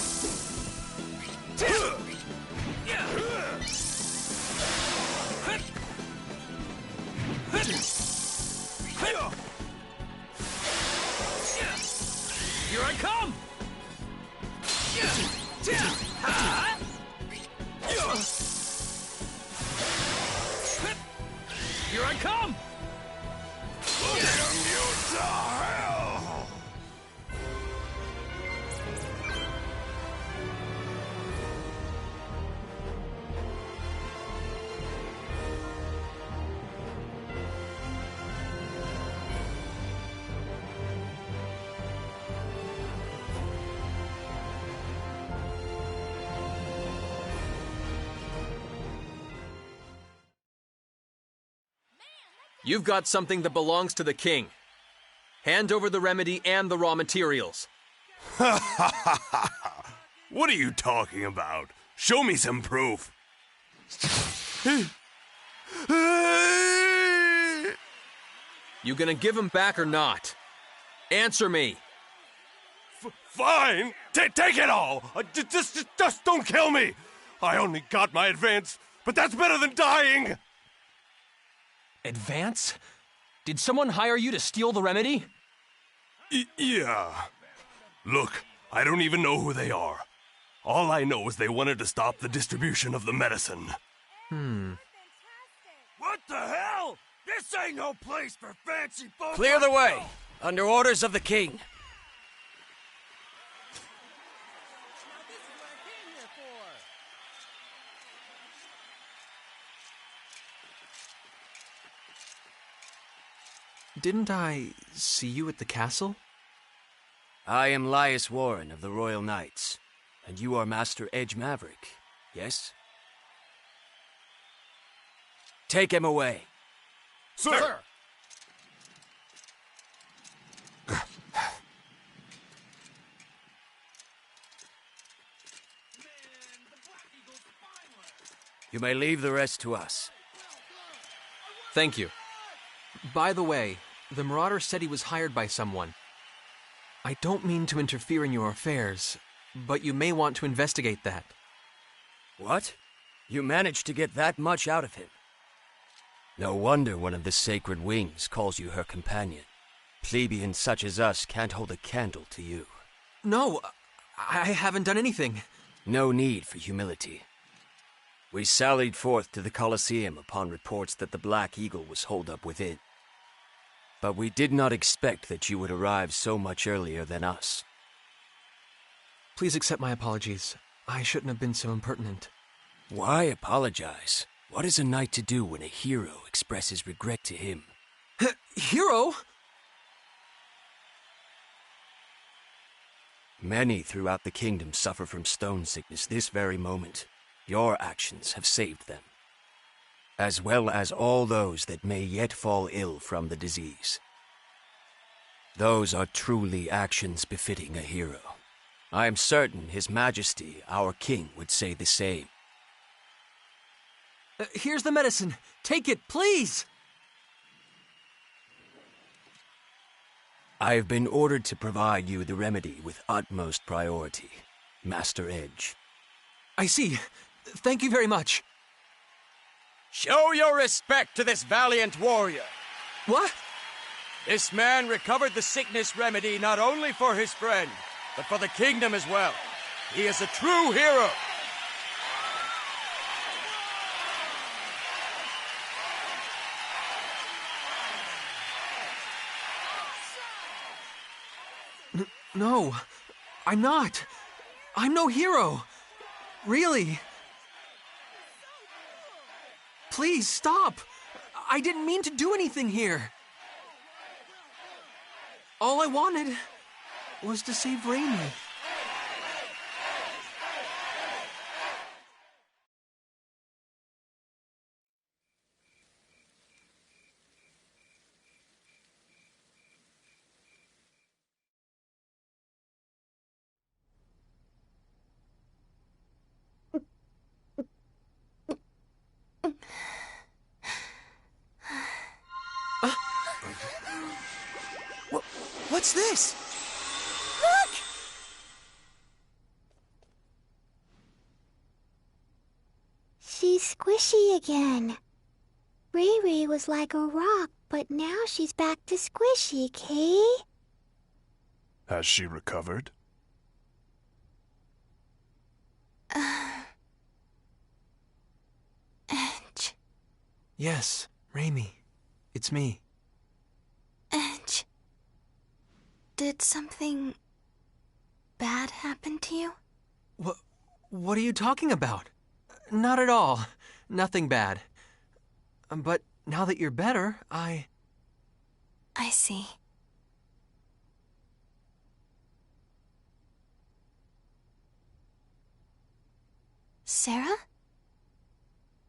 Here I come! Here I come! Damn you to hell! You've got something that belongs to the king. Hand over the remedy and the raw materials. What are you talking about? Show me some proof. You gonna give him back or not? Answer me. Fine. Take it all. Just don't kill me. I only got my advance, but that's better than dying. Advance? Did someone hire you to steal the remedy? Yeah. Look, I don't even know who they are. All I know is they wanted to stop the distribution of the medicine. What the hell? This ain't no place for fancy folks. Clear the way, under orders of the king. Didn't I see you at the castle? I am Lias Warren of the Royal Knights, and you are Master Edge Maverick, yes? Take him away. Sir! You may leave the rest to us. Thank you. By the way, the Marauder said he was hired by someone. I don't mean to interfere in your affairs, but you may want to investigate that. What? You managed to get that much out of him? No wonder one of the Sacred Wings calls you her companion. Plebeians such as us can't hold a candle to you. No, I haven't done anything. No need for humility. We sallied forth to the Colosseum upon reports that the Black Eagle was holed up within. But we did not expect that you would arrive so much earlier than us. Please accept my apologies. I shouldn't have been so impertinent. Why apologize? What is a knight to do when a hero expresses regret to him? Hero? Many throughout the kingdom suffer from stone sickness this very moment. Your actions have saved them, as well as all those that may yet fall ill from the disease. Those are truly actions befitting a hero. I am certain His Majesty, our king, would say the same. Here's the medicine. Take it, please! I have been ordered to provide you the remedy with utmost priority, Master Edge. I see. Thank you very much. Show your respect to this valiant warrior. What? This man recovered the sickness remedy not only for his friend, but for the kingdom as well. He is a true hero. No, I'm not. I'm no hero. Really. Please, stop! I didn't mean to do anything here. All I wanted was to save Raimi. What's this? Look! She's squishy again. Riri was like a rock, but now she's back to squishy, Kay? Has she recovered? Edge. Yes, Raimi. It's me. Edge. Did something bad happen to you? What are you talking about? Not at all. Nothing bad. But now that you're better, I see. Sarah?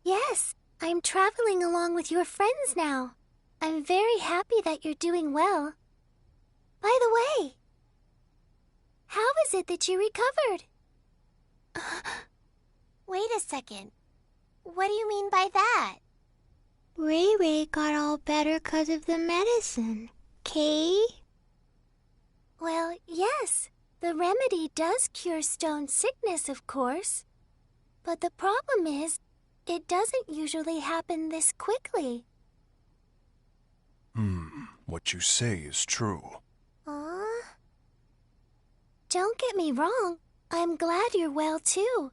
Yes, I'm traveling along with your friends now. I'm very happy that you're doing well. By the way, how is it that you recovered? Wait a second. What do you mean by that? Ray got all better 'cause of the medicine, Kay? Well, yes. The remedy does cure stone sickness, of course. But the problem is, it doesn't usually happen this quickly. What you say is true. Don't get me wrong. I'm glad you're well, too.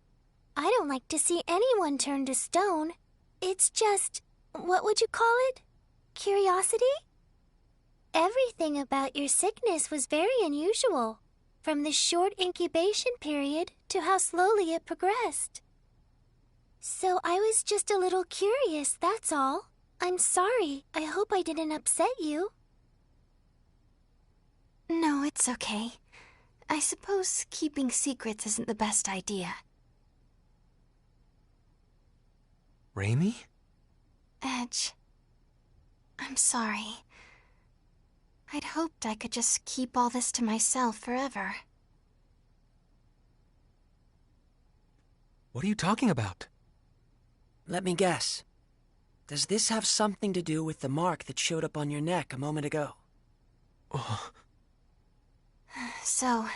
I don't like to see anyone turn to stone. It's just, what would you call it? Curiosity? Everything about your sickness was very unusual, from the short incubation period to how slowly it progressed. So I was just a little curious, that's all. I'm sorry. I hope I didn't upset you. No, it's okay. I suppose keeping secrets isn't the best idea. Raimi? Edge, I'm sorry. I'd hoped I could just keep all this to myself forever. What are you talking about? Let me guess. Does this have something to do with the mark that showed up on your neck a moment ago? Oh. So,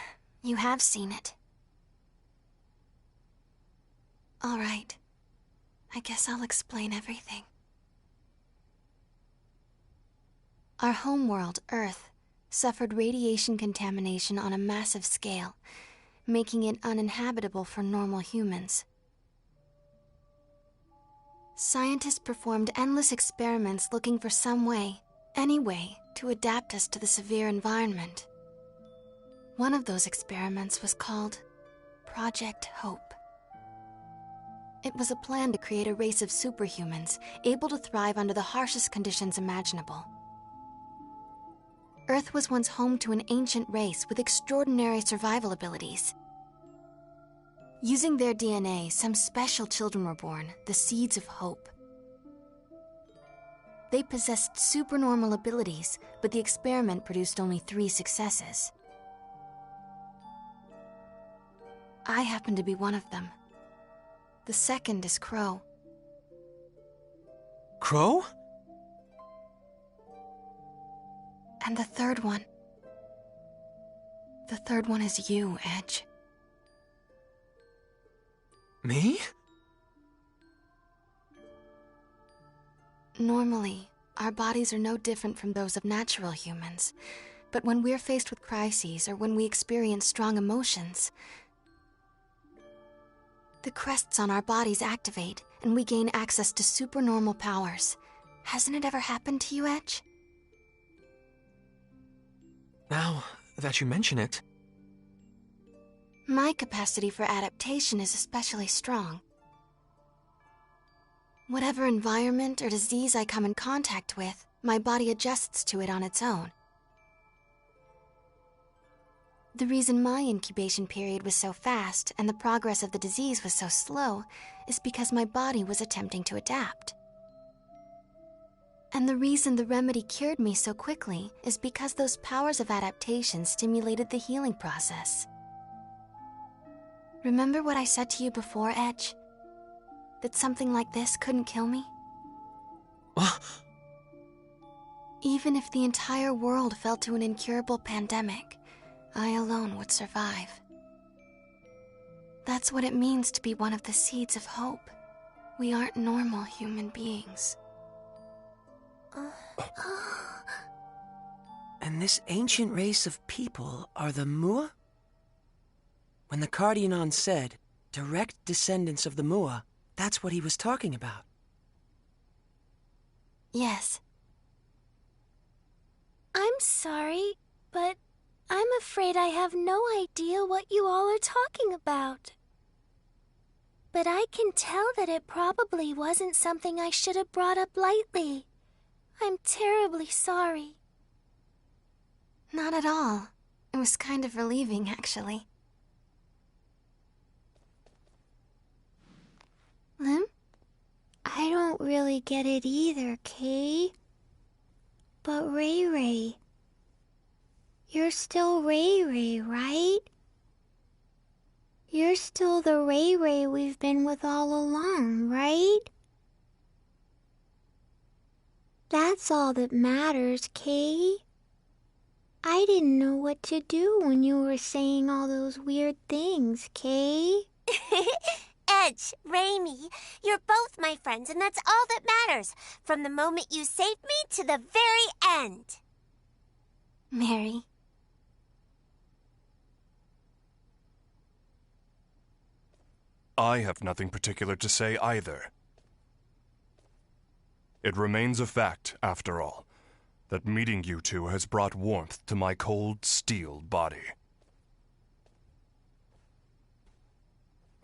you have seen it. All right. I guess I'll explain everything. Our homeworld, Earth, suffered radiation contamination on a massive scale, making it uninhabitable for normal humans. Scientists performed endless experiments looking for some way, any way, to adapt us to the severe environment. One of those experiments was called Project Hope. It was a plan to create a race of superhumans able to thrive under the harshest conditions imaginable. Earth was once home to an ancient race with extraordinary survival abilities. Using their DNA, some special children were born, the seeds of hope. They possessed supernormal abilities, but the experiment produced only 3 successes. I happen to be one of them. The second is Crow. Crow? And the third one. The third one is you, Edge. Me? Normally, our bodies are no different from those of natural humans. But when we're faced with crises or when we experience strong emotions, the crests on our bodies activate and we gain access to supernormal powers. Hasn't it ever happened to you, Edge? Now that you mention it. My capacity for adaptation is especially strong. Whatever environment or disease I come in contact with, my body adjusts to it on its own. The reason my incubation period was so fast and the progress of the disease was so slow is because my body was attempting to adapt. And the reason the remedy cured me so quickly is because those powers of adaptation stimulated the healing process. Remember what I said to you before, Edge? That something like this couldn't kill me? Even if the entire world fell to an incurable pandemic, I alone would survive. That's what it means to be one of the seeds of hope. We aren't normal human beings. And this ancient race of people are the Mua? When the Cardionon said, direct descendants of the Mua, that's what he was talking about. Yes. I'm sorry, but I'm afraid I have no idea what you all are talking about. But I can tell that it probably wasn't something I should have brought up lightly. I'm terribly sorry. Not at all. It was kind of relieving, actually. Lim? I don't really get it either, Kay. But Ray Ray, you're still Ray Ray, right? You're still the Ray Ray we've been with all along, right? That's all that matters, Kay. I didn't know what to do when you were saying all those weird things, Kay. Edge, Raimi, you're both my friends, and that's all that matters. From the moment you saved me to the very end. Mary. I have nothing particular to say either. It remains a fact, after all, that meeting you two has brought warmth to my cold steel body.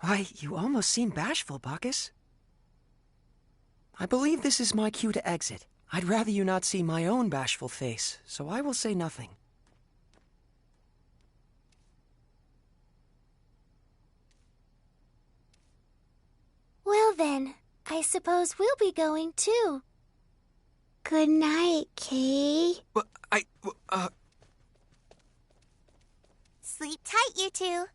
Why, you almost seem bashful, Bacchus. I believe this is my cue to exit. I'd rather you not see my own bashful face, so I will say nothing. I suppose we'll be going too. Good night, Kay. Sleep tight, you two.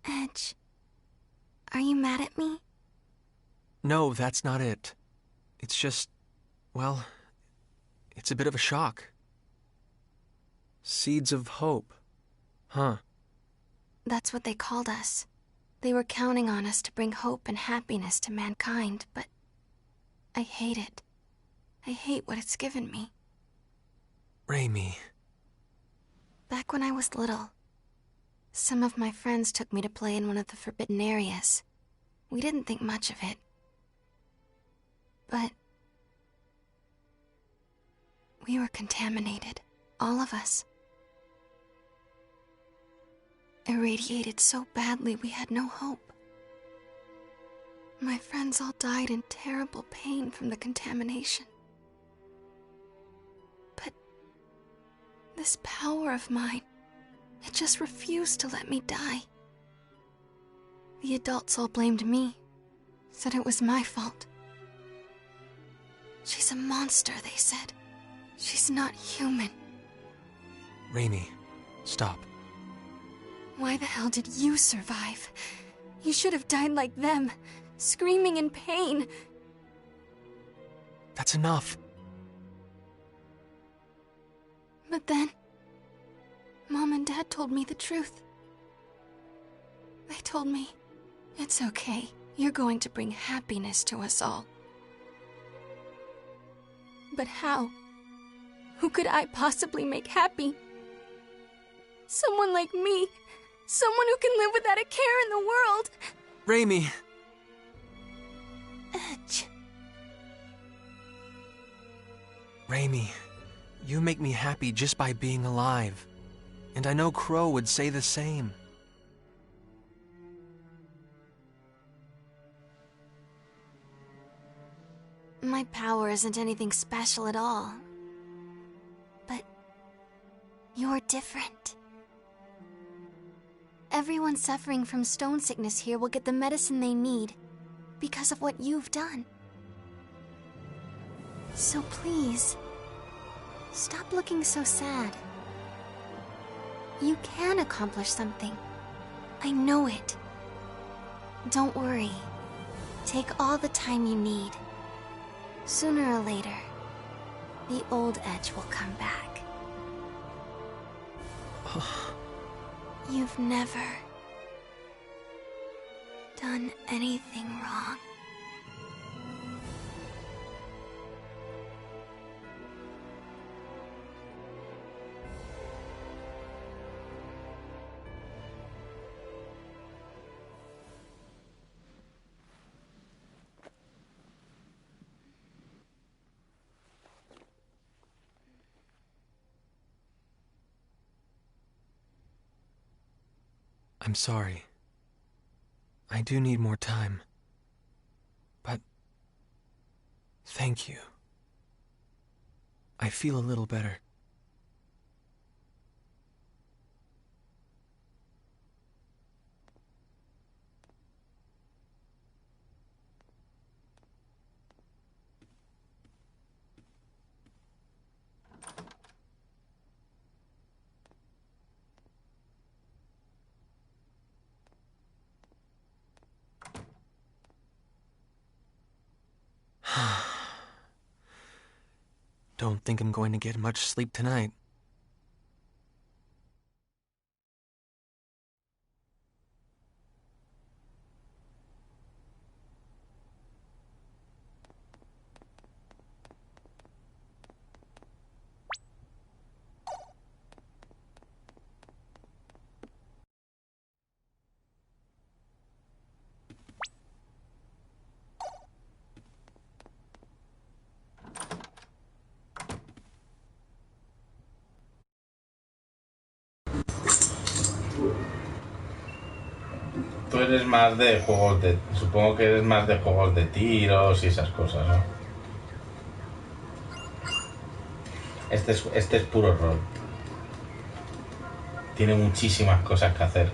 Edge, are you mad at me? No, that's not it. It's just, well, it's a bit of a shock. Seeds of hope. Huh. That's what they called us. They were counting on us to bring hope and happiness to mankind, but I hate it. I hate what it's given me. Raimi. Back when I was little, some of my friends took me to play in one of the forbidden areas. We didn't think much of it. But we were contaminated, all of us. Irradiated so badly we had no hope. My friends all died in terrible pain from the contamination. But this power of mine, it just refused to let me die. The adults all blamed me, said it was my fault. She's a monster, they said. She's not human. Raimi, stop. Why the hell did you survive? You should have died like them, screaming in pain. That's enough. But then, Mom and Dad told me the truth. They told me, it's okay, you're going to bring happiness to us all. But how? Who could I possibly make happy? Someone like me. Someone who can live without a care in the world. Raimi. Edge. Raimi, you make me happy just by being alive. And I know Crow would say the same. My power isn't anything special at all. But you're different. Everyone suffering from stone sickness here will get the medicine they need because of what you've done. So please, stop looking so sad. You can accomplish something. I know it. Don't worry. Take all the time you need. Sooner or later, the old Edge will come back. You've never done anything wrong. I'm sorry. I do need more time. But thank you. I feel a little better. Don't think I'm going to get much sleep tonight. Tú eres más de juegos de... Supongo que eres más de juegos de tiros y esas cosas, ¿no? Este es puro rol. Tiene muchísimas cosas que hacer.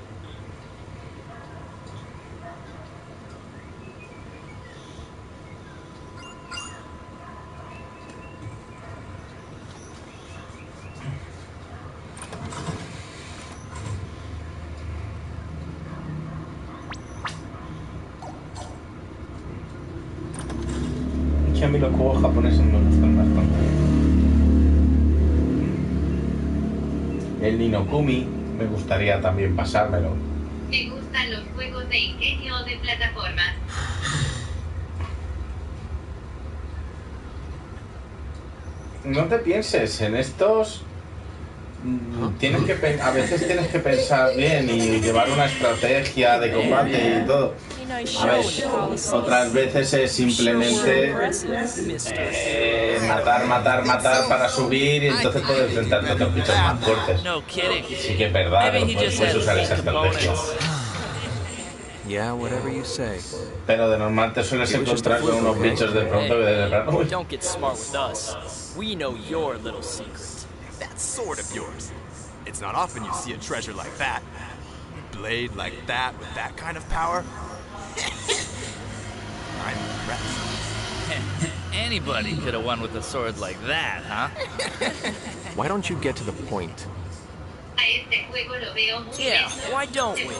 A mí los juegos japoneses me gustan bastante. El Ni no Kuni me gustaría también pasármelo. Me gustan los juegos de ingenio o de plataformas. No te pienses en estos. Tienes que a veces tienes que pensar bien y llevar una estrategia de combate y todo. A ver, otras veces es simplemente matar para subir y entonces puedes enfrentarte a otros bichos más fuertes. Sí que es verdad, pero puedes usar esa estrategia. Pero de normal te sueles encontrar con unos bichos de pronto que de verdad. Don't get smart with us. We know your little secret. That sword of yours. It's not often you see a treasure like that. A blade like that with that kind of power. I'm impressed. Anybody could have won with a sword like that, huh? Why don't you get to the point? Yeah, why don't we?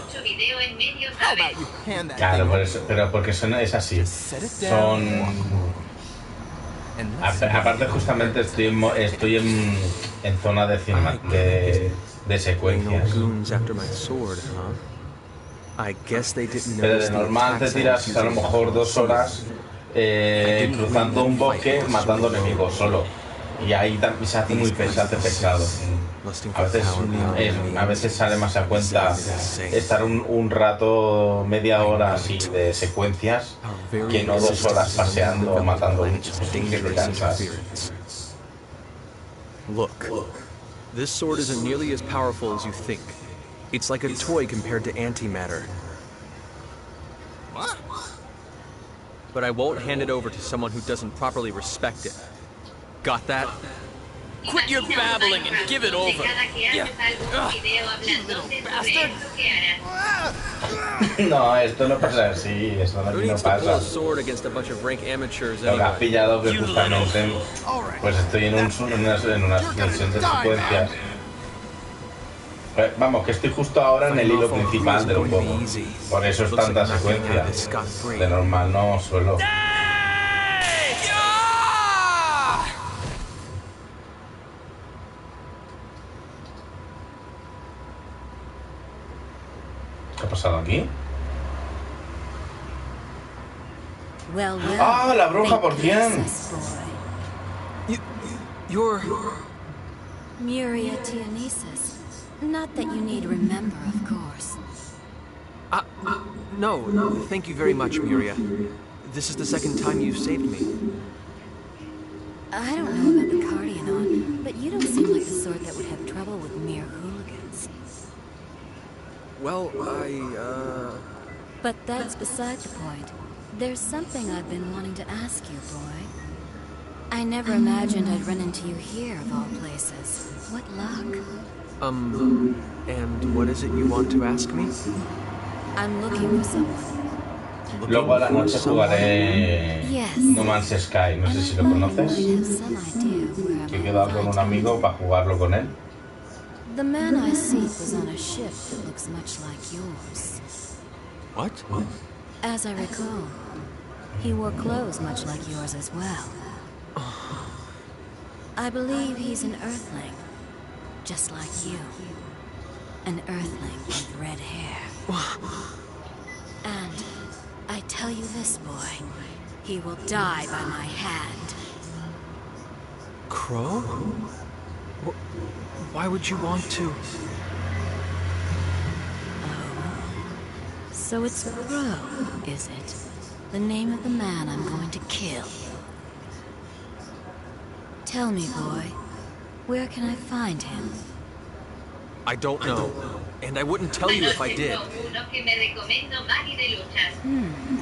How about you hand that Claro, por eso, pero porque es así. Son. Aparte, justamente estoy en zona de secuencias. Pero de normal te tiras a lo mejor 2 horas cruzando un bosque matando enemigos solo. Y ahí se hace muy pesado. A veces sale más a cuenta estar un rato, media hora así de secuencias que no 2 horas paseando o matando bichos. Que te cansas. Look, this sword isn't nearly as powerful as you think. It's like a toy compared to antimatter. What? But I won't hand it over to someone who doesn't properly respect it. Got that? Quit your babbling and give it over. Yeah. You little bastard. No, esto no pasa así, esto no pasa. Lo que has pillado que justamente pues estoy en una sesión de secuencias. Vamos, que estoy justo ahora en el hilo principal del juego. Por eso es tanta secuencia. De normal no suelo. ¿Qué ha pasado aquí? ¡Ah, la bruja por fin! You're... Muria Dionysus. Not that you need remember, of course. No, thank you very much, Muria. This is the second time you've saved me. I don't know about the Cardianon, but you don't seem like the sort that would have trouble with mere hooligans. Well, But that's beside the point. There's something I've been wanting to ask you, boy. I never imagined I'd run into you here, of all places. What luck. And what is it you want to ask me? I'm looking for someone. Luego a la noche jugaré No Man's Sky, no sé si lo conoces. Que he quedado con un amigo para jugarlo con él. The man I seek was on a ship that looks much like yours. What? As I recall, he wore clothes much like yours as well. I believe he's an Earthling, just like you. An Earthling with red hair. And I tell you this, boy, he will die by my hand. Crow? Why would you want to? So it's Crow, is it? The name of the man I'm going to kill. Tell me, boy, where can I find him? I don't know, and I wouldn't tell you if I did.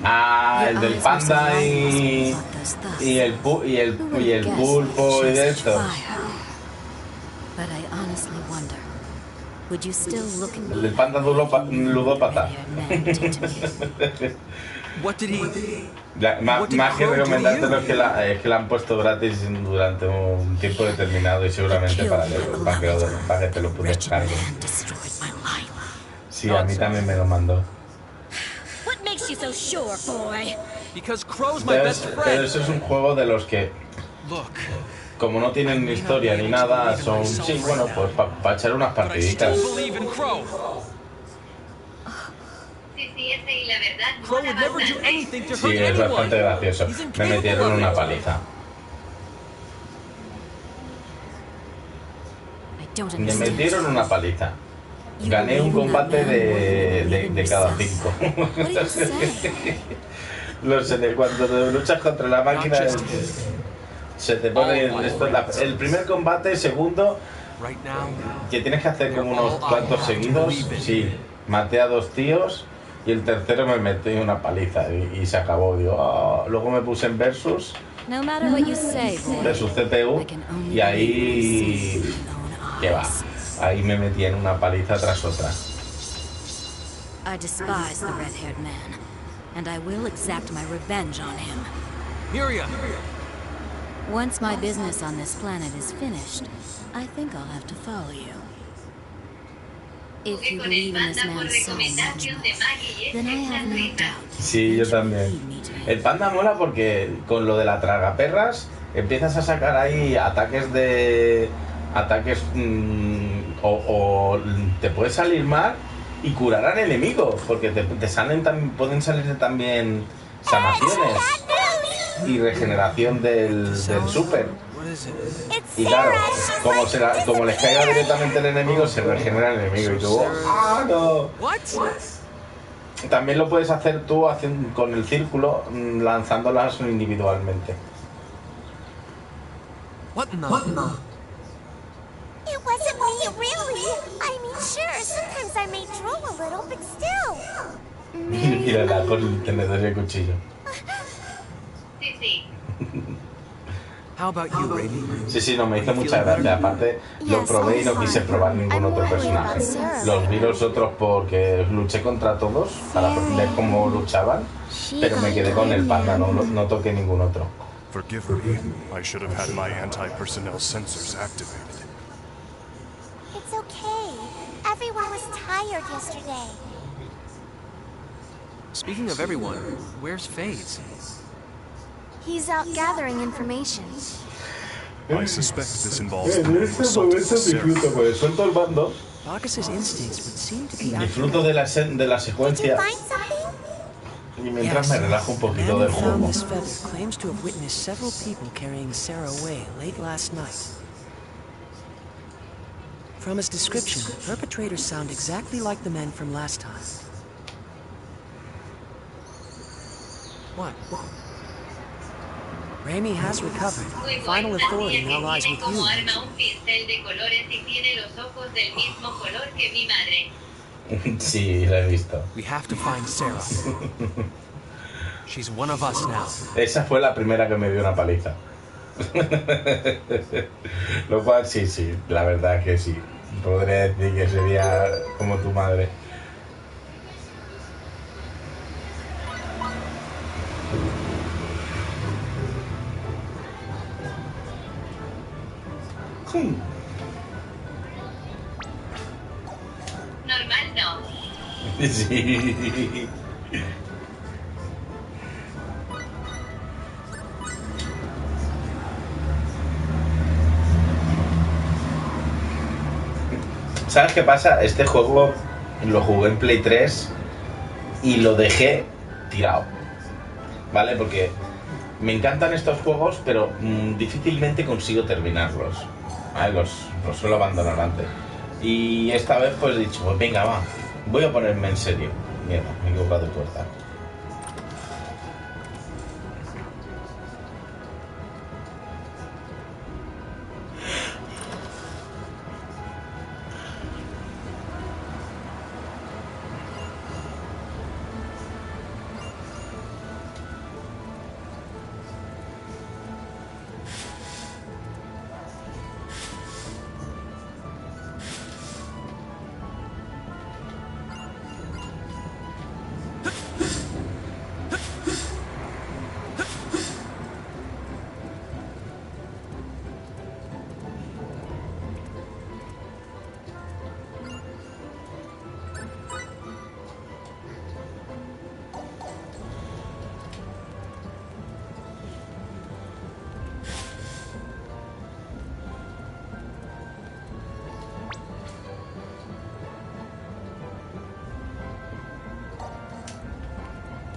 Ah, el del panda y el pulpo y de esto. But I honestly wonder, would you still look at El me? panda ludópata. What did he... Más que recomendártelo es que la han puesto gratis durante un tiempo determinado y seguramente para que te lo puedes cargar. Sí, a mí también me lo mandó. Pero eso es un juego de los que, como no tienen ni historia ni nada, son... Sí, bueno, pues para echar unas partiditas. Sí, es bastante gracioso. Me metieron una paliza. Me metieron una paliza. Gané un combate de cada 5. Cuando te luchas contra la máquina, se te pone el primer combate, segundo, que tienes que hacer como unos cuantos seguidos. Sí, maté a 2 tíos. Y el tercero me metí una paliza y se acabó. Digo, luego me puse en versus CPU y ahí... ¿Qué va? Ahí me metí en una paliza tras otra. I despise the red-haired man, and I will exact my revenge on him. Miria! Once my business on this planet is finished, I think I'll have to follow you. If you believe in this man's soul much more, then I have no doubt. Sí, yo también. El panda mola porque con lo de la tragaperras empiezas a sacar ahí ataques o te puede salir mal y curar al enemigo, porque pueden salir también sanaciones y regeneración del super. Y claro, como les caiga directamente el enemigo, se regenera el enemigo. Y tú, ¡ah, no! También lo puedes hacer tú con el círculo, lanzándolas individualmente. It wasn't me, really. I mean, sure, sometimes I may drool a little, but still. Mírala con el tenedor y el cuchillo. Sí. Sí, no, me hizo mucha gracia. Aparte, lo probé y no quise probar ningún otro personaje. Los vi los otros porque luché contra todos para ver cómo luchaban, pero me quedé con el panda, no toqué ningún otro. Forgive me. I should have had my anti-personnel sensors activated. It's okay. Everyone was tired yesterday. Speaking of everyone, where's FaZe? He's out gathering information. I suspect this involves the assault of Sarah. Suelto el bando. Bacchus's instincts would seem to be Disfruto de la secuencia y mientras me relajo un poquito del juego. This feather claims to have witnessed several people carrying Sarah away late last night. From his description, the perpetrators sound exactly like the men from last time. What? Raimi has recovered. Final authority now lies with you. Sí, la he visto. We have to find Sarah. She's one of us now. Esa fue la primera que me dio una paliza. Lo cual sí, la verdad es que sí. Podría decir que sería como tu madre. Normal no. Sí. ¿Sabes qué pasa? Este juego lo jugué en Play 3 y lo dejé tirado, ¿vale? Porque me encantan estos juegos, pero difícilmente consigo terminarlos, ¿vale? Los suelo abandonar antes. Y esta vez pues he dicho, pues venga, va, voy a ponerme en serio. Mierda, me he equivocado de puerta.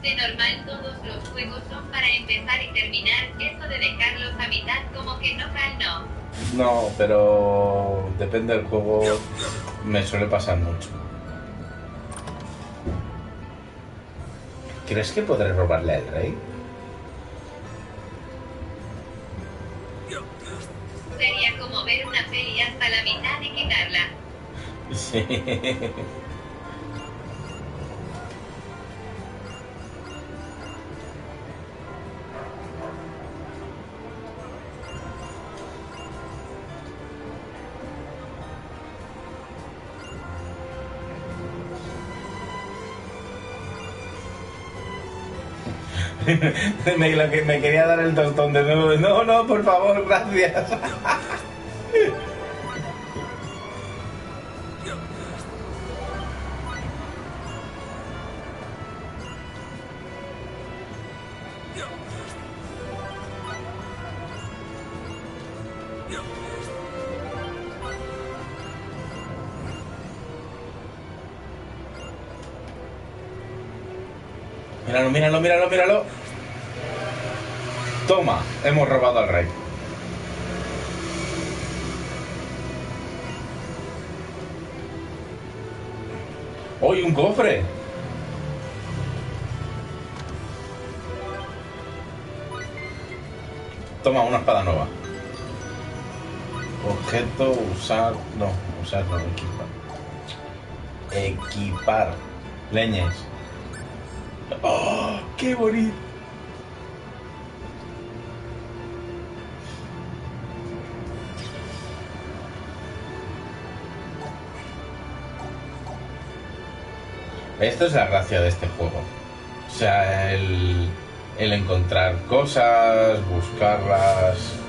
De normal todos los juegos son para empezar y terminar, eso de dejarlos a mitad como que no no. No, pero depende del juego, me suele pasar mucho. ¿Crees que podré robarle al rey? Sería como ver una peli hasta la mitad y quitarla. Sí. me quería dar el tostón de nuevo. No, no, por favor, gracias. Míralo, míralo, míralo, míralo. Toma, hemos robado al rey. ¡Hoy un cofre! Toma, una espada nueva. Objeto, usar... No, usar no, equipar. Equipar. Leñes. ¡Oh, qué bonito! Esto es la gracia de este juego. O sea, el encontrar cosas, buscarlas.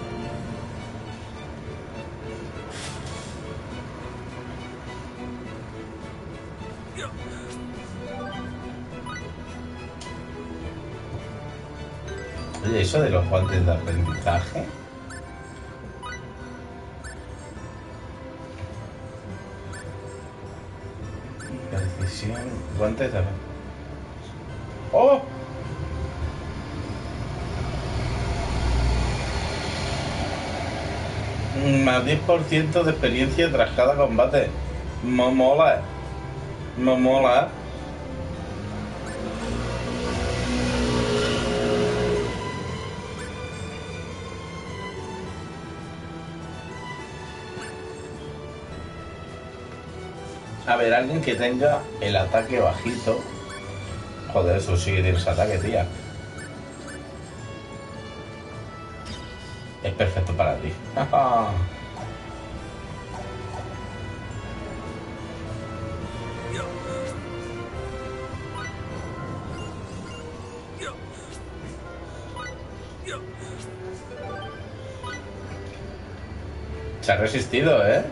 Oye, eso de los guantes de aprendizaje. Precisión, guantes de aprendizaje. ¡Oh! Más 10% de experiencia tras cada combate. Me mola. Me mola. A ver, alguien que tenga el ataque bajito. Joder, eso sí que tienes ataque, tía. Es perfecto para ti. Se ha resistido, ¿eh?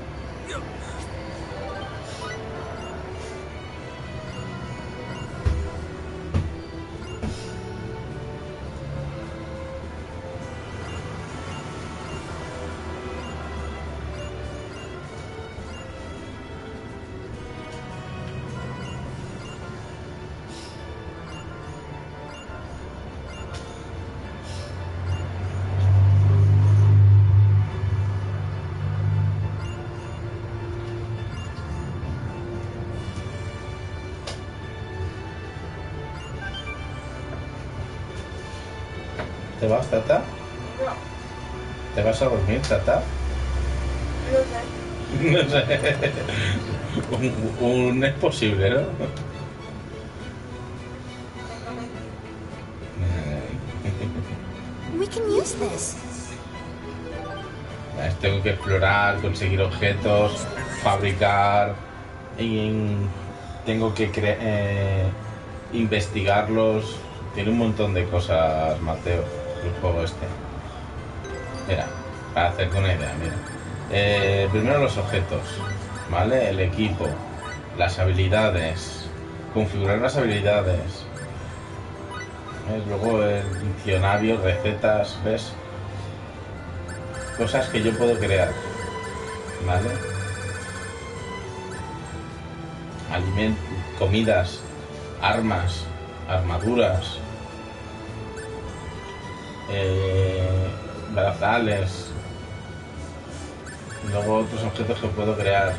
¿Te vas, Tata? No. ¿Te vas a dormir, Tata? No sé. No sé. Un es posible, ¿no? We can use this. Tengo que explorar, conseguir objetos, fabricar y tengo que investigarlos. Tiene un montón de cosas, Mateo, el juego este. Mira, para hacerte una idea, mira. Primero los objetos, ¿vale? El equipo, las habilidades, configurar las habilidades. Luego el diccionario, recetas, ¿ves? Cosas que yo puedo crear, ¿vale? Alimentos, comidas, armas, armaduras, brazales, y luego otros objetos que puedo crear.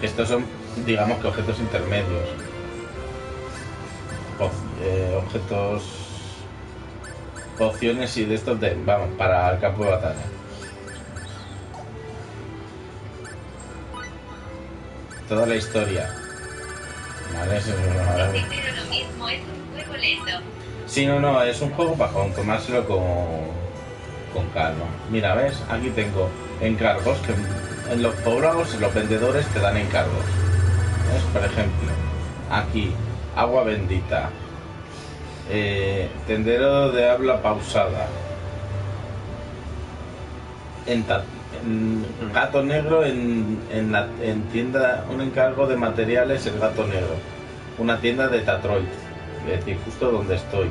Estos son, digamos que objetos intermedios, objetos, opciones y de estos de, vamos, para el campo de batalla. Toda la historia. Vale, eso es una... Pero lo mismo, es un juego lento. Sí, no, es un juego para tomárselo con calma. Mira, ¿ves? Aquí tengo encargos que en los poblados los vendedores te dan encargos. ¿Ves? Por ejemplo, aquí, agua bendita, tendero de habla pausada, gato negro en tienda, un encargo de materiales, el gato negro, una tienda de Tatroid, es decir, justo donde estoy,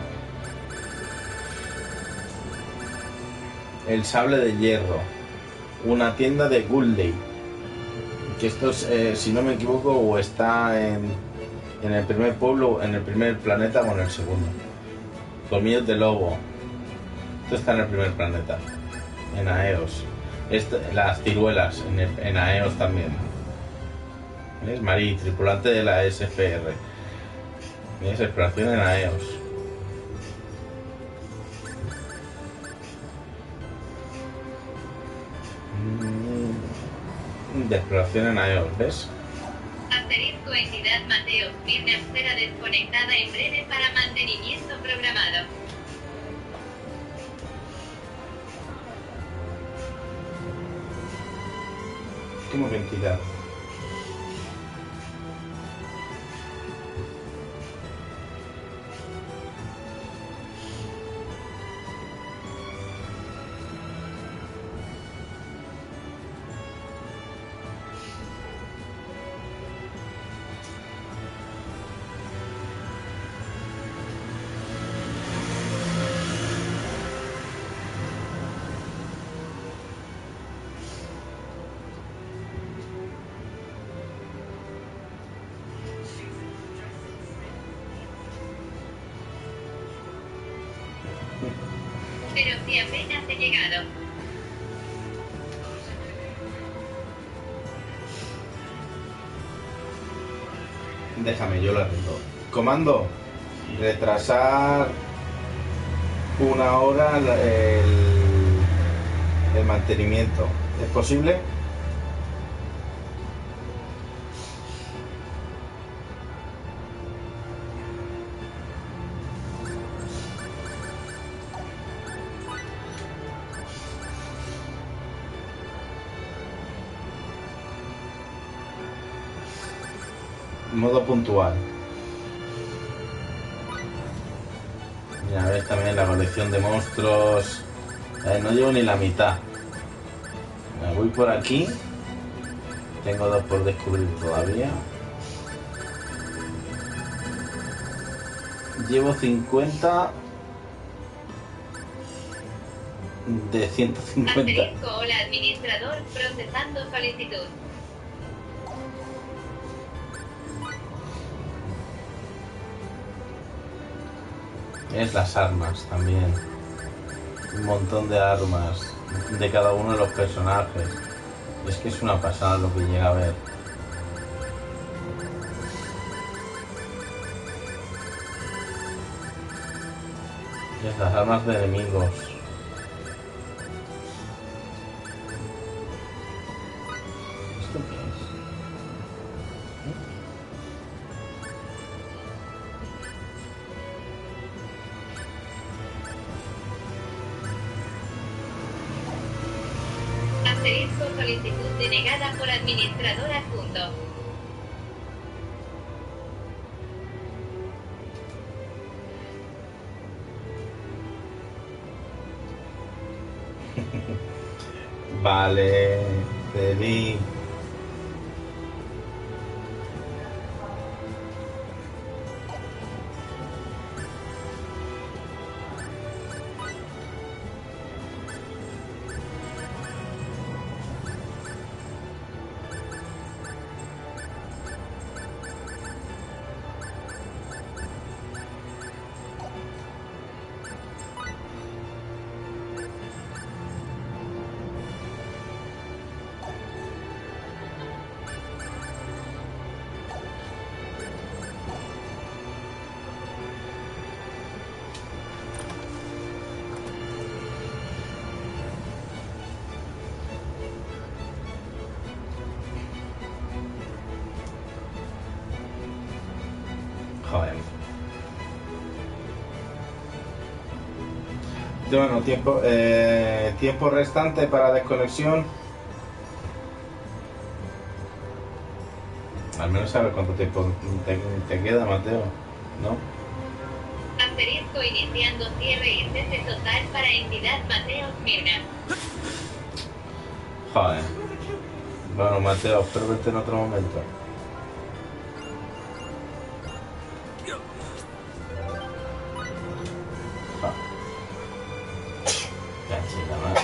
el sable de hierro, una tienda de Gulley, que esto es, si no me equivoco, o está en el primer pueblo, en el primer planeta o en el segundo. Colmillos de lobo, esto está en el primer planeta, en Aeos. Las ciruelas en Aeos también. ¿Ves? Marí, tripulante de la SFR. ¿Ves? Exploración en Aeos. De exploración en Aeos, ¿ves? Asterisco entidad Mateos, firme será desconectada en breve para mantenimiento programado. ¿Cómo que entidad? Pero si apenas he llegado. Déjame, yo lo arreglo. Comando, retrasar 1 hora el mantenimiento. ¿Es posible? Modo puntual. Ya ves también la colección de monstruos. No llevo ni la mitad. Me voy por aquí. Tengo 2 por descubrir todavía. Llevo 50 de 150. Asterisco, hola administrador, procesando solicitud. Es las armas también. Un montón de armas de cada uno de los personajes. Es que es una pasada lo que llega a ver. Es las armas de enemigos. ¿Esto qué es? Asterisco, solicitud denegada por administrador adjunto. Vale, te di. Bueno, tiempo restante para desconexión. Al menos sabes cuánto tiempo te queda, Mateo, ¿no? Asterisco iniciando cierre y cese total para entidad Mateo Mirna. Joder. Bueno, Mateo, espero verte en otro momento. Cachita madre.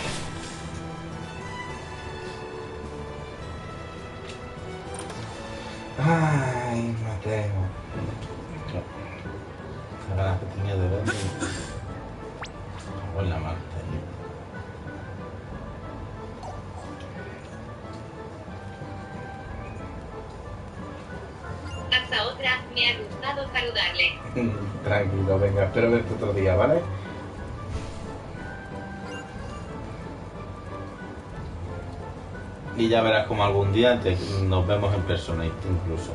Ay, Mateo. Qué ganas que tenía de verme. Hola, Marta. Hasta otra, me ha gustado saludarle. Tranquilo, venga, espero verte otro día, ¿vale? Y ya verás como algún día nos vemos en persona incluso.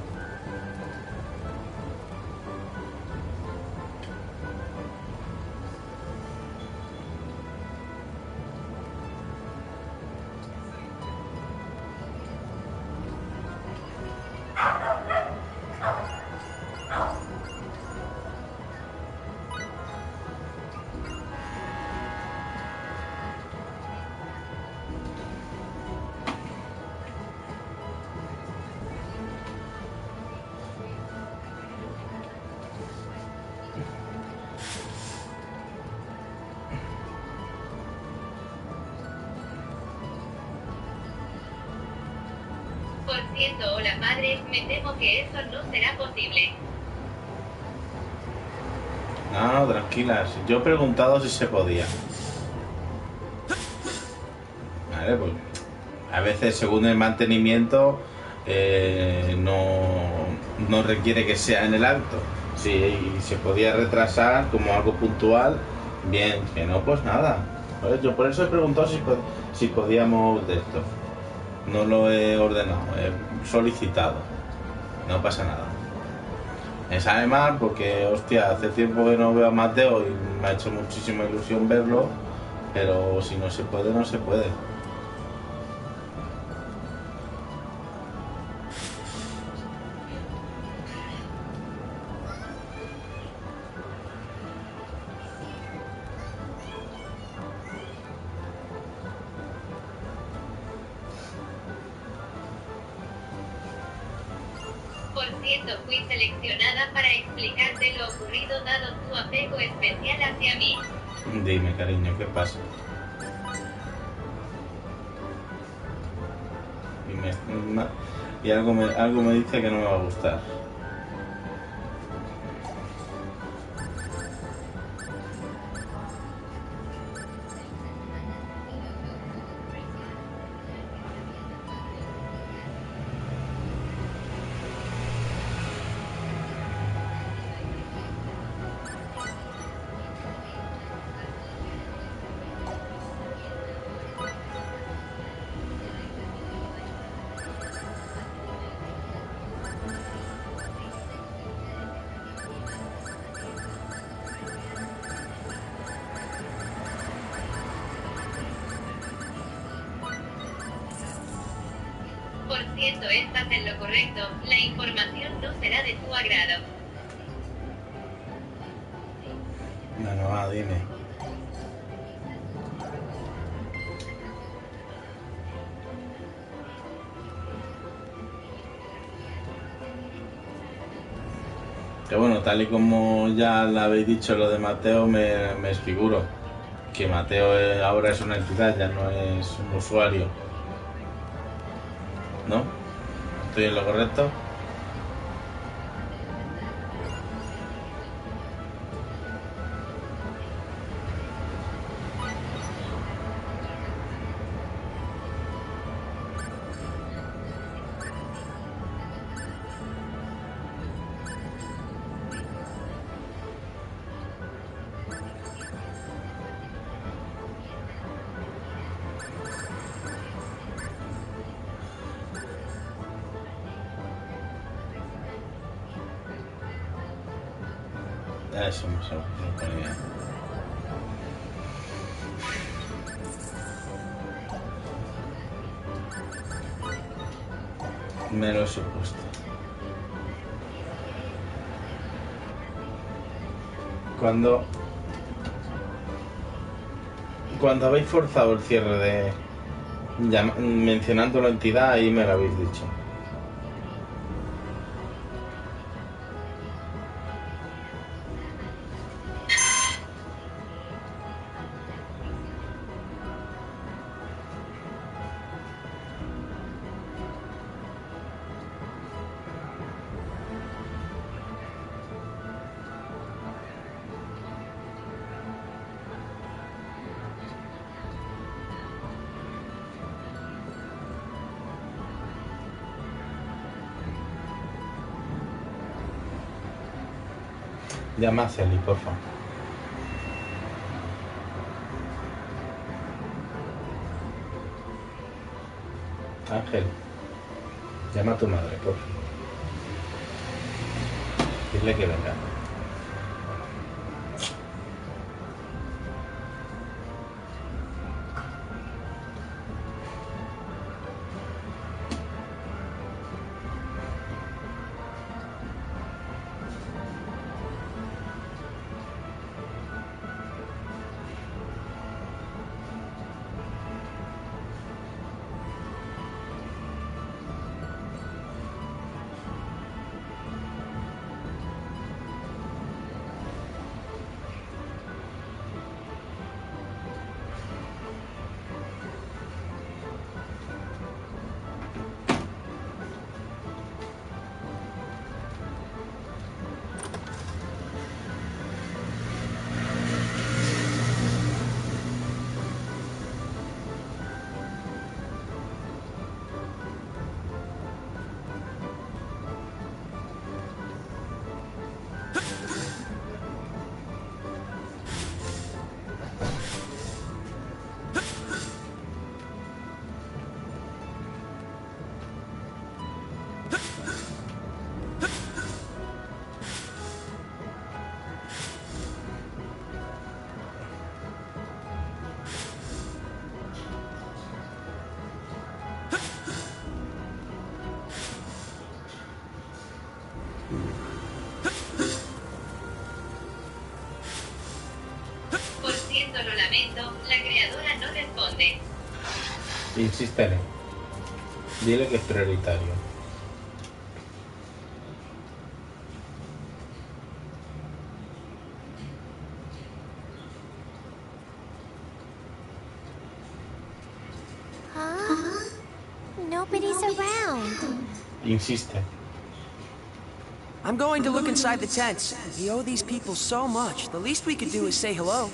Por cierto, hola padre, me temo que eso no será posible. No, tranquilas. Yo he preguntado si se podía. Vale, pues a veces según el mantenimiento no requiere que sea en el acto. Si se podía retrasar como algo puntual, bien, que no, pues nada. Pues yo por eso he preguntado si podíamos de esto. No lo he ordenado, he solicitado. No pasa nada. Me sabe mal porque, hostia, hace tiempo que no veo a Mateo y me ha hecho muchísima ilusión verlo, pero si no se puede, no se puede. Por cierto, fui seleccionada para explicarte lo ocurrido dado tu apego especial hacia mí. Dime, cariño, ¿qué pasa? Y algo me dice que no me va a gustar. Por cierto, estás en lo correcto, la información no será de tu agrado. Bueno, va, dime. Que bueno, tal y como ya le habéis dicho lo de Mateo, me figuro que Mateo ahora es una entidad, ya no es un usuario. ¿No? ¿Estoy en lo correcto? Eso me suponía. Me lo he supuesto. Cuando habéis forzado el cierre de mencionando la entidad, ahí me lo habéis dicho. Llama a Celi, por favor. Ángel, llama a tu madre, por favor. Dile que venga. Por cierto, lo lamento, la creadora no responde. Insístele. Dile que es prioritario. Nobody's around. Insiste. I'm going to look inside the tents. We owe these people so much. The least we could do is say hello.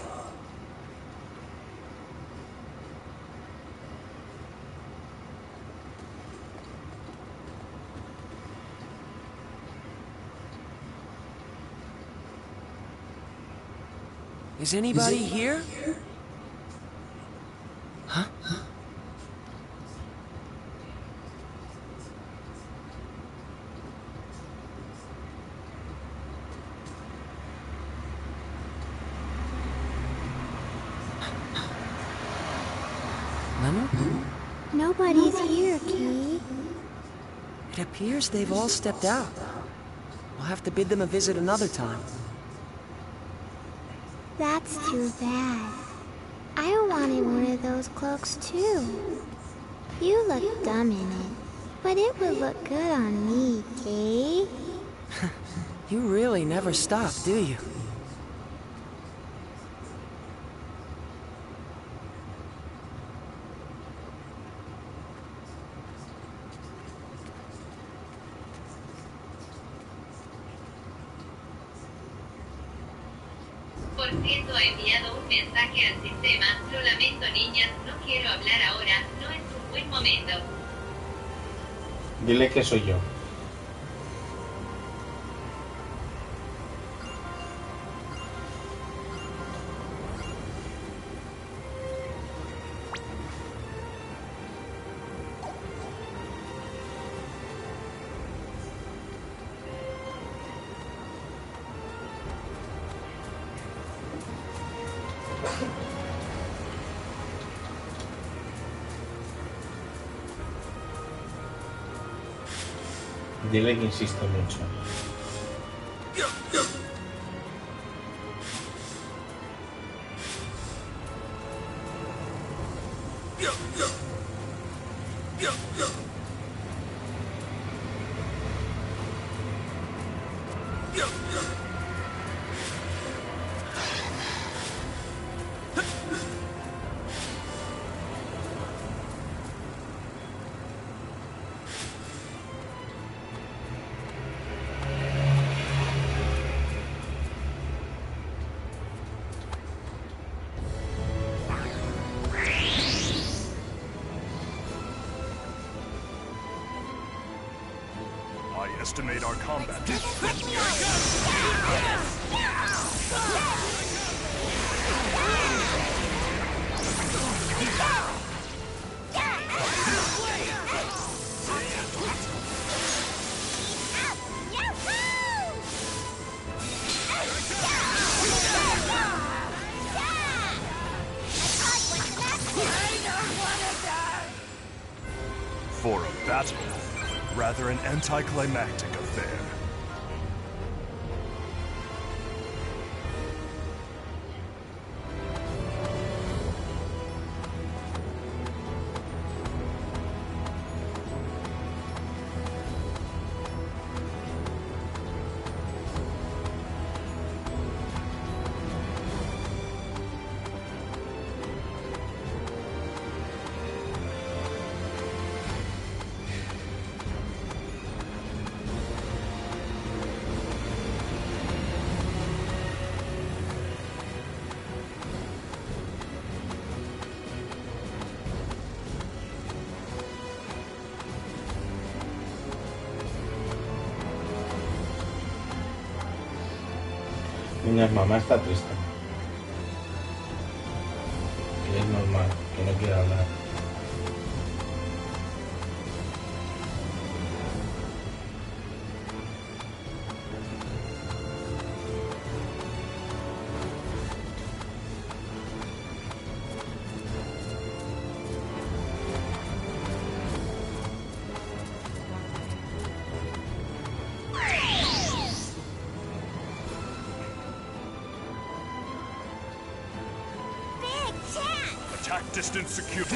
Is anybody here? Huh? Nobody's here, Key. It appears they've all stepped out. We'll have to bid them a visit another time. That's too bad. I wanted one of those cloaks too. You look dumb in it, but it would look good on me, Kay. You really never stop, do you? Por cierto, he enviado un mensaje al sistema. Lo lamento, niñas, no quiero hablar ahora. No es un buen momento. Dile que soy yo. Dile que insisto mucho. I estimate our combat. For a battle, rather an anticlimactic affair. Niñas, mamá está triste. Que es normal, que no quiere hablar. Attack distance secure.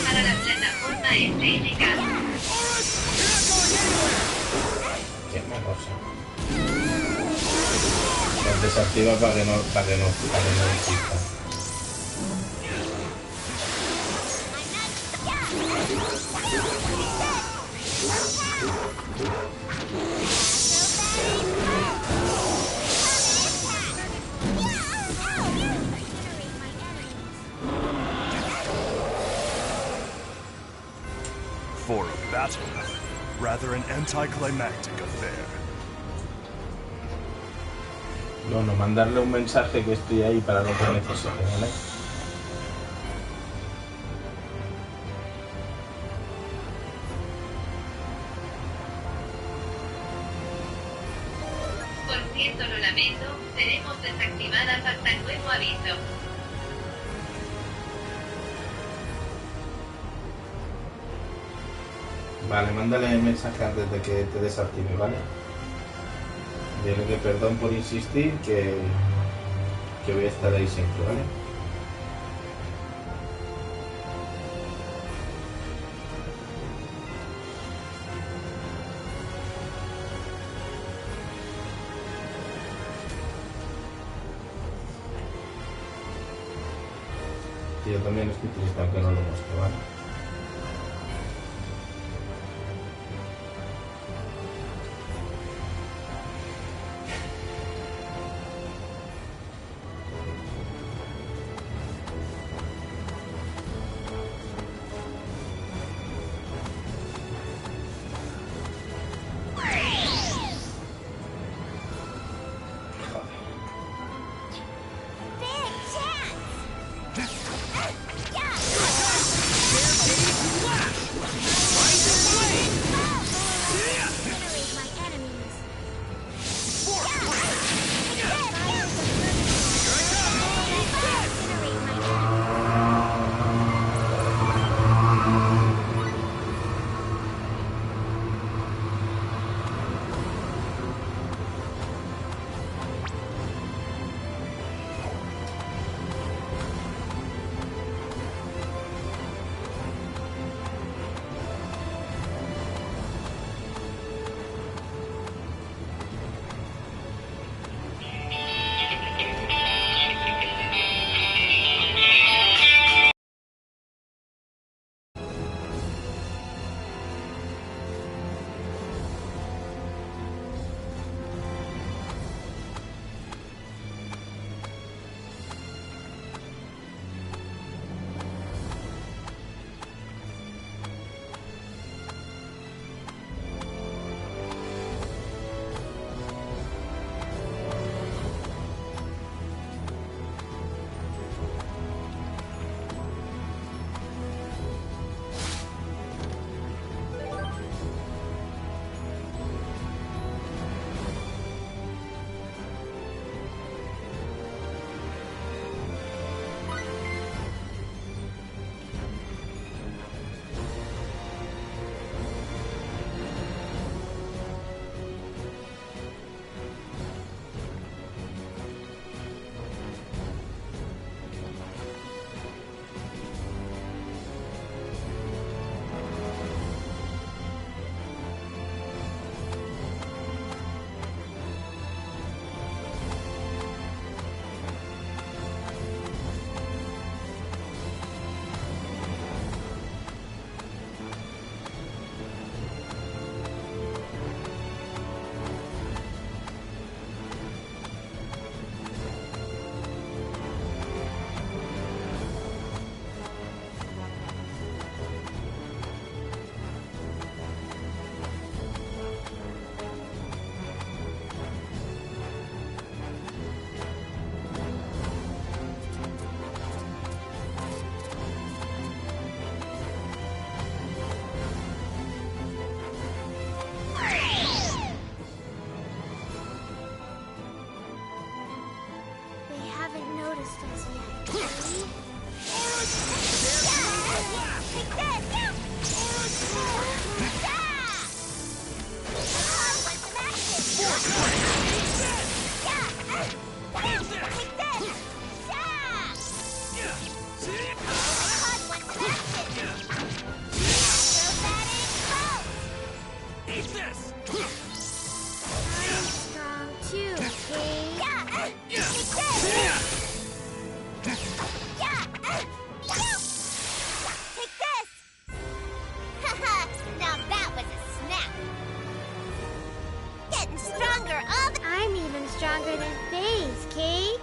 Para la plataforma SNK. Qué morosa. Los desactiva para que no exista. For a battle, rather an anticlimactic affair. Bueno, mandarle un mensaje que estoy ahí para lo que necesite, ¿vale? Por cierto, lo lamento, seremos desactivadas hasta nuevo aviso. Vale, mándale mensaje antes de que te desactive, ¿vale? Dile que perdón por insistir, que voy a estar ahí siempre, ¿vale? Yo también estoy triste, aunque no lo muestro, ¿vale? stronger than Faye's, Kate.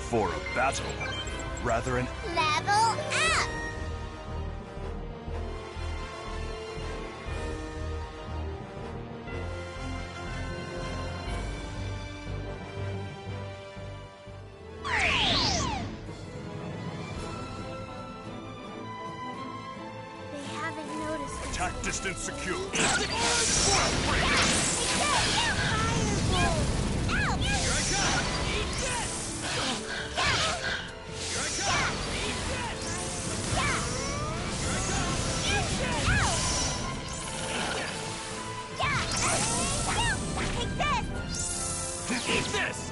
For a battle, rather an Level up! They haven't noticed us. Attack distance secure. Eat this!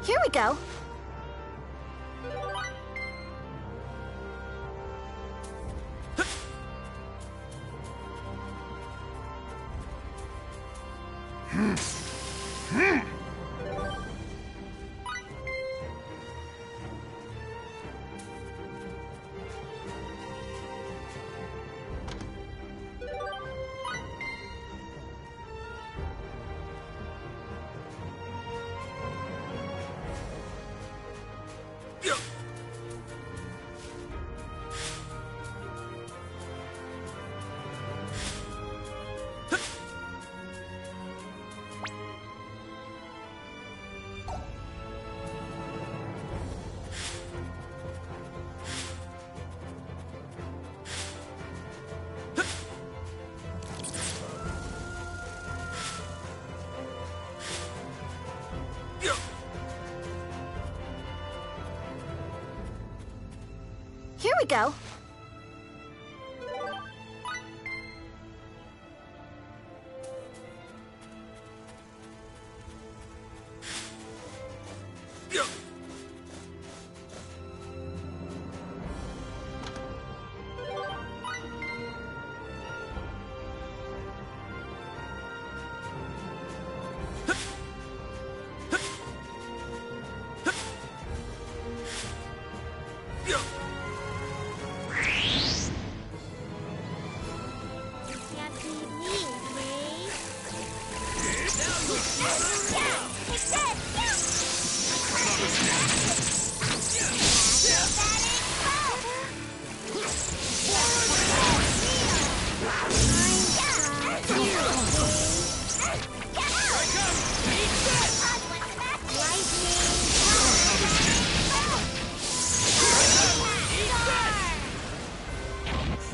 Here we go. we go.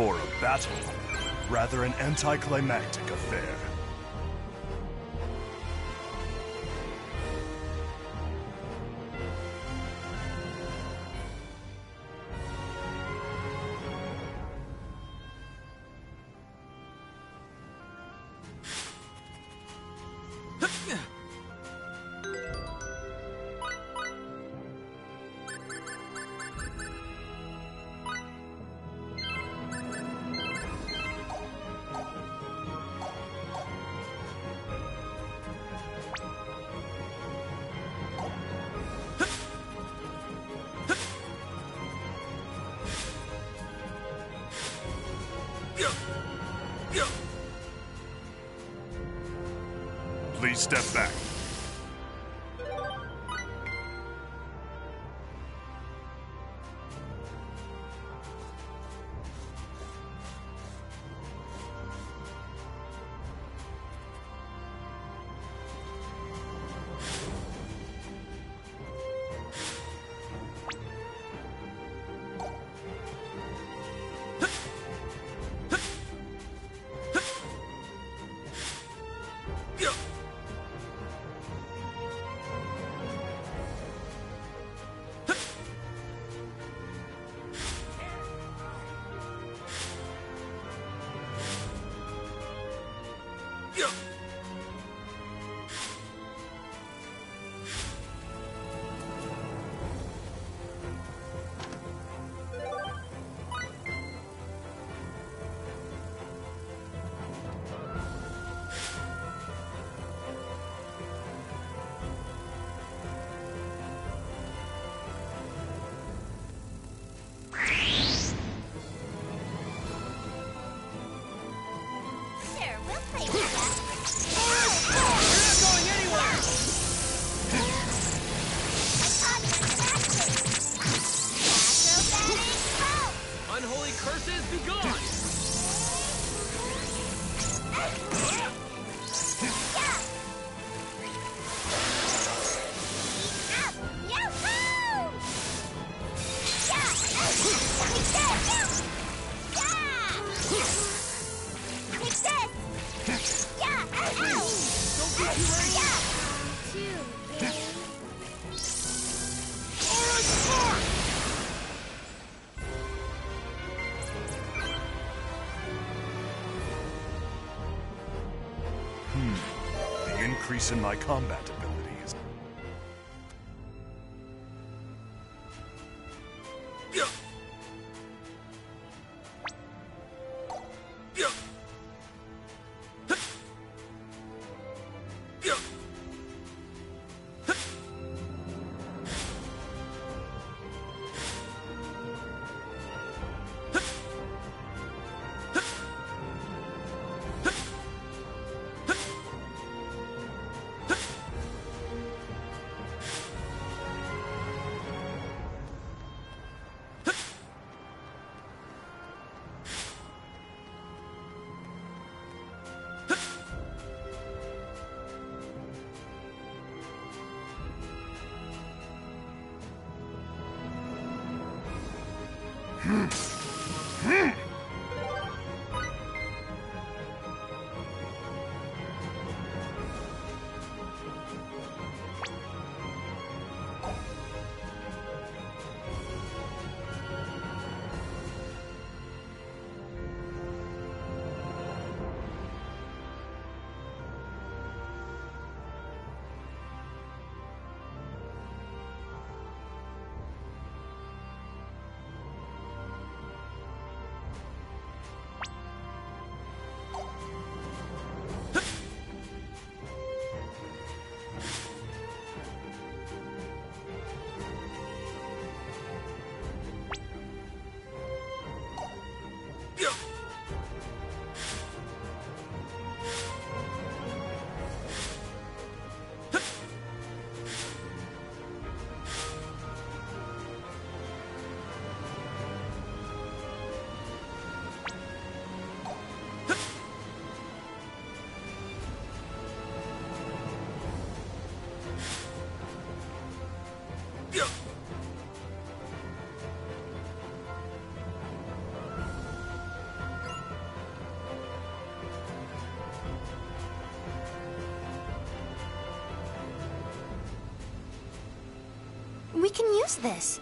For a battle, rather an anticlimactic affair. Please step back. Unholy curses, be gone! The increase in my combat abilities. We can use this.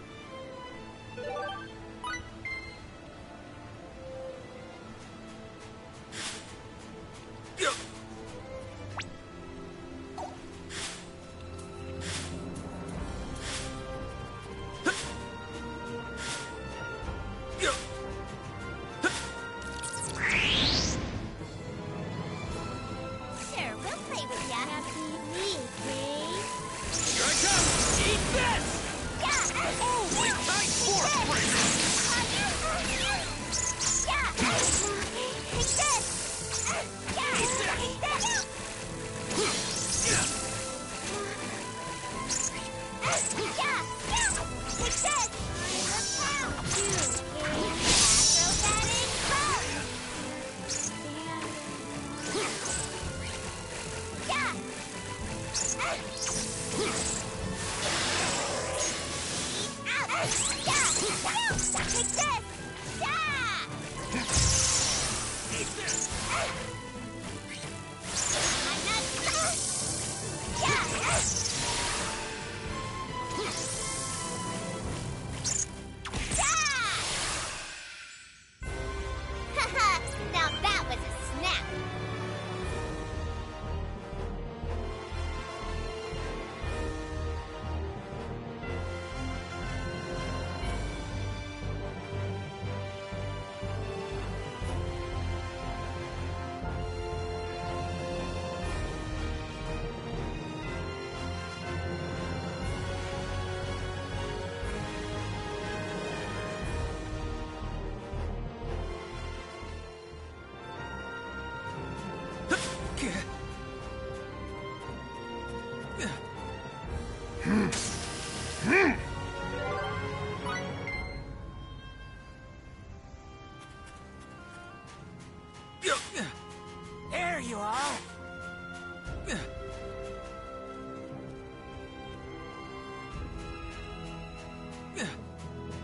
There you are.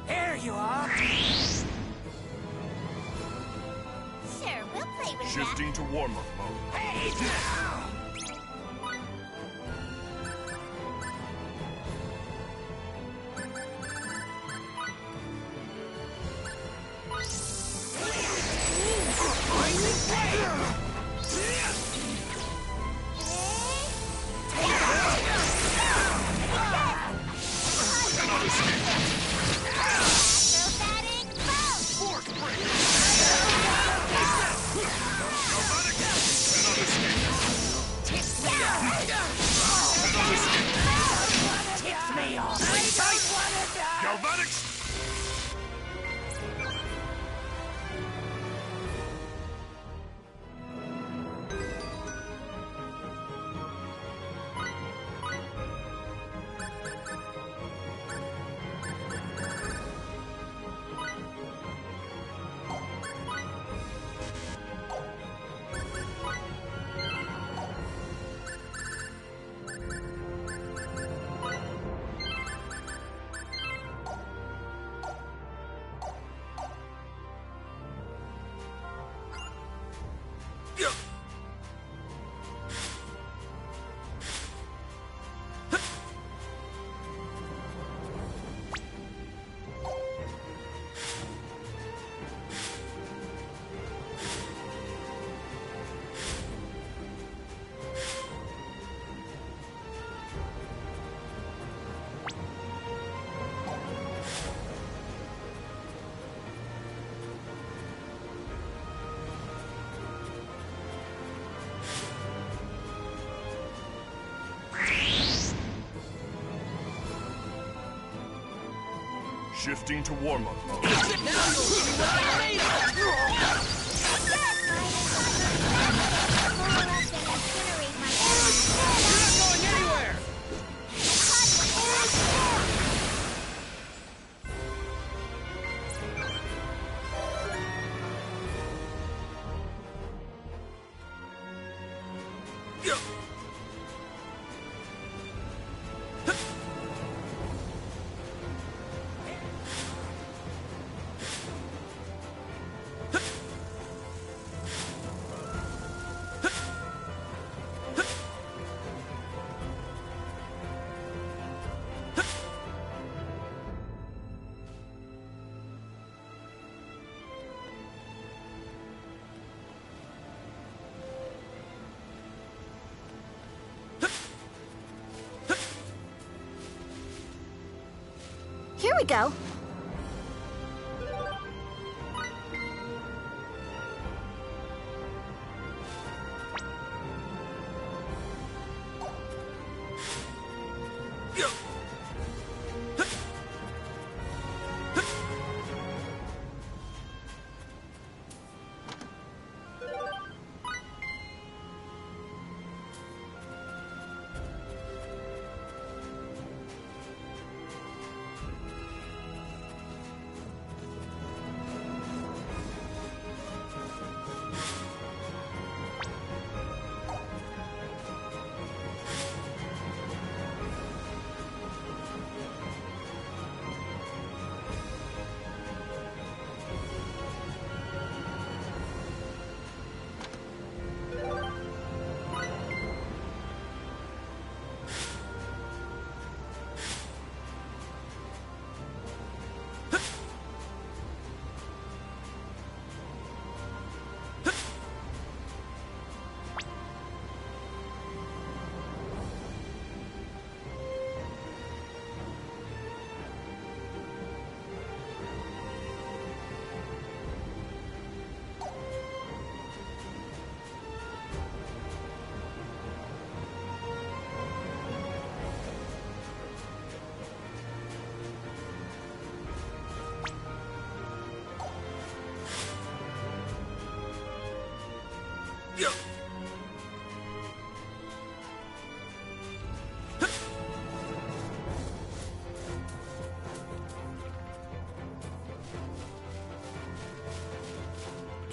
There you are. Sure, we'll play with Shifting to warm-up mode. Hey now! Shifting to warm-up mode. Now you'll see what I'm made of! You're not going anywhere! Here we go.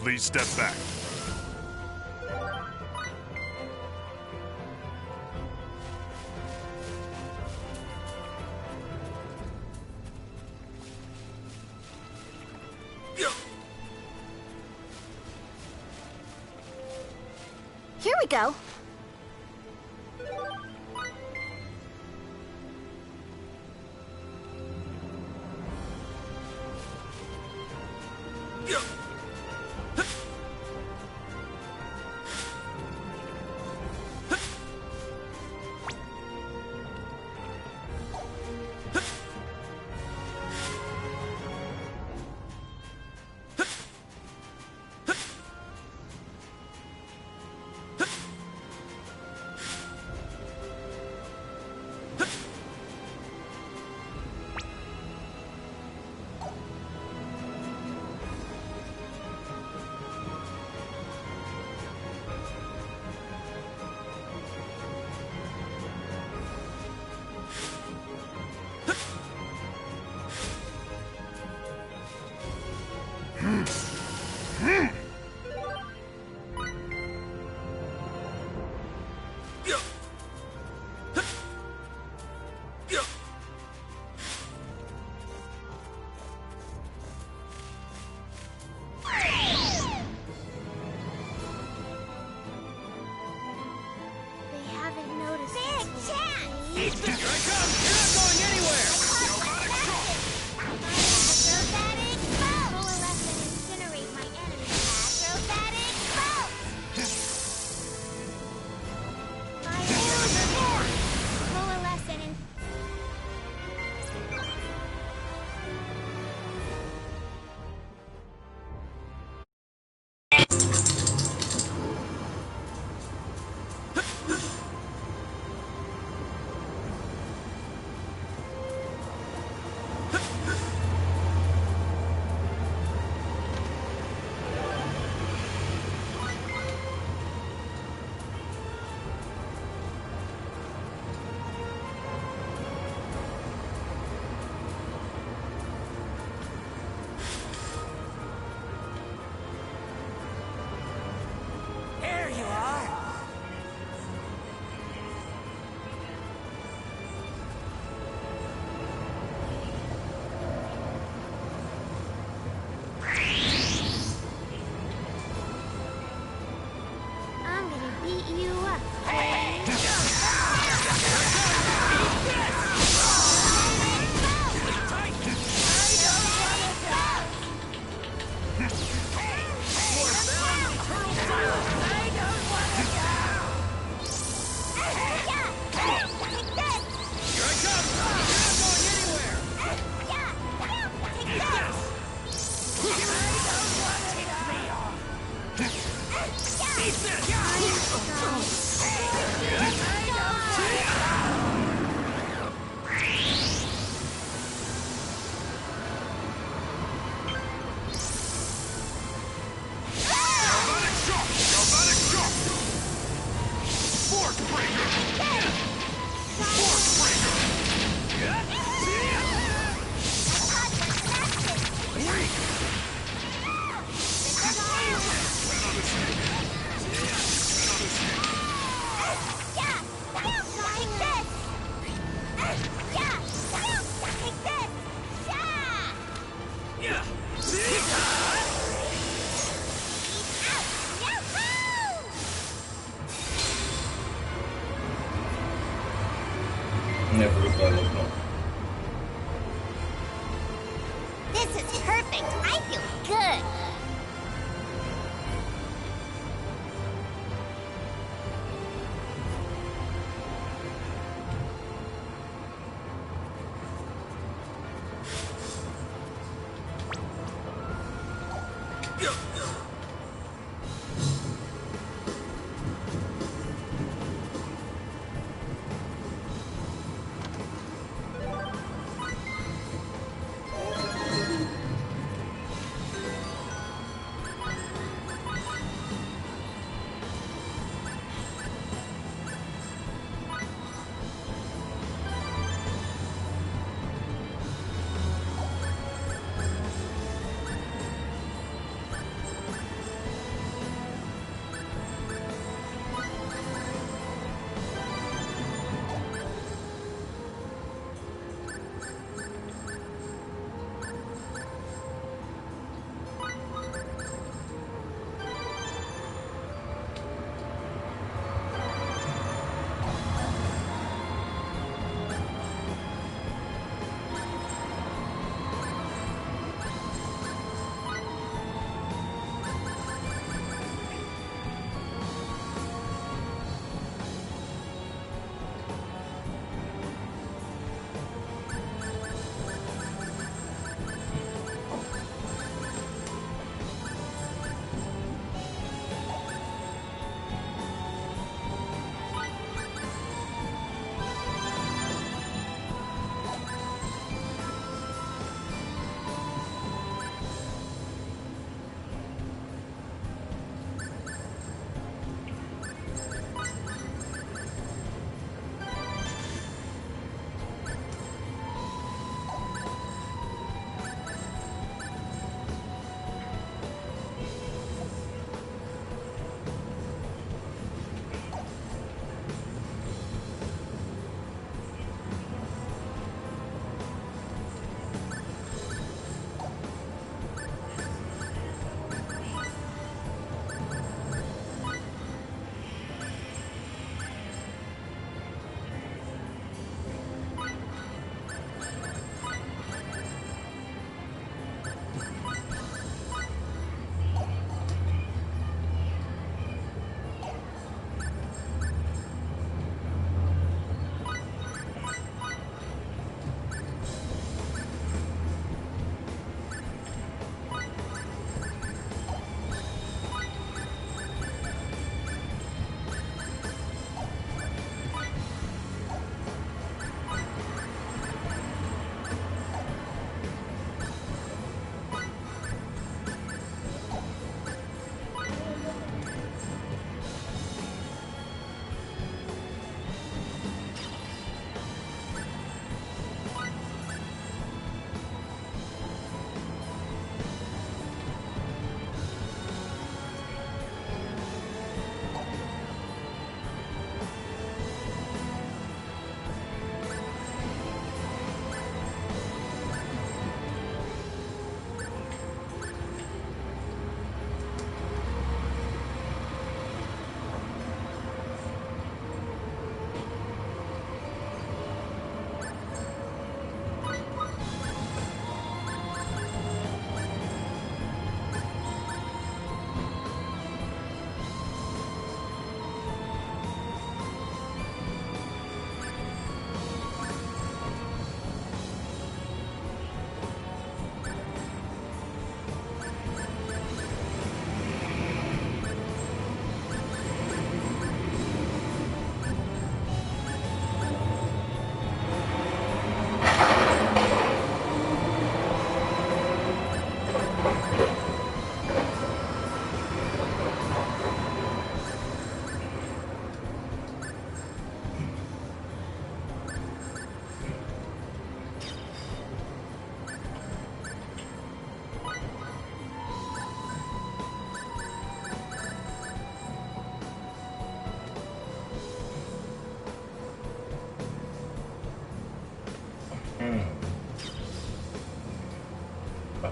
Please step back. Here we go. This is perfect. I feel good.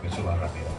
para que suba rápido.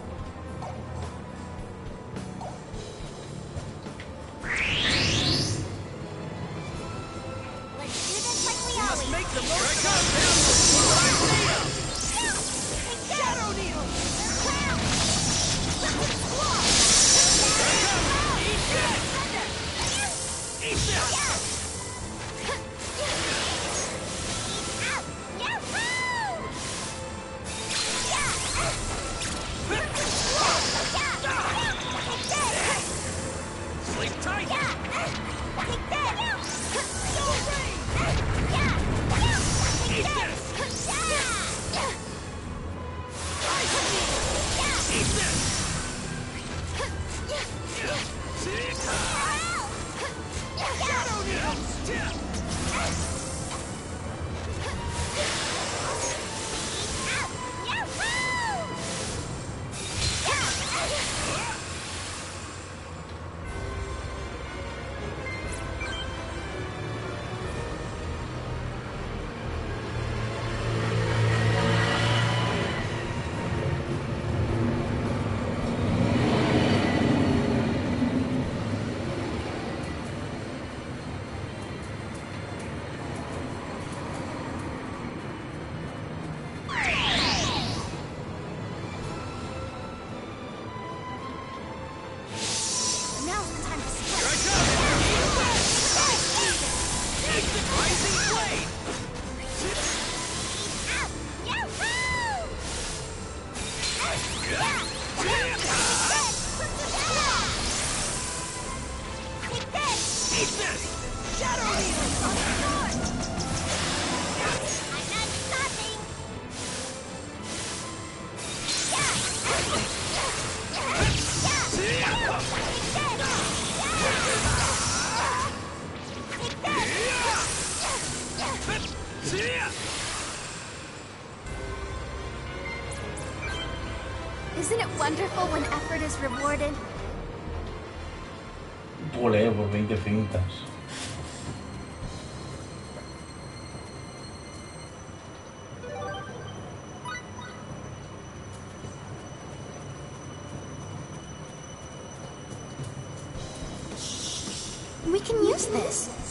Isn't it wonderful when effort is rewarded? Ole, por 20 cintas. We can use this.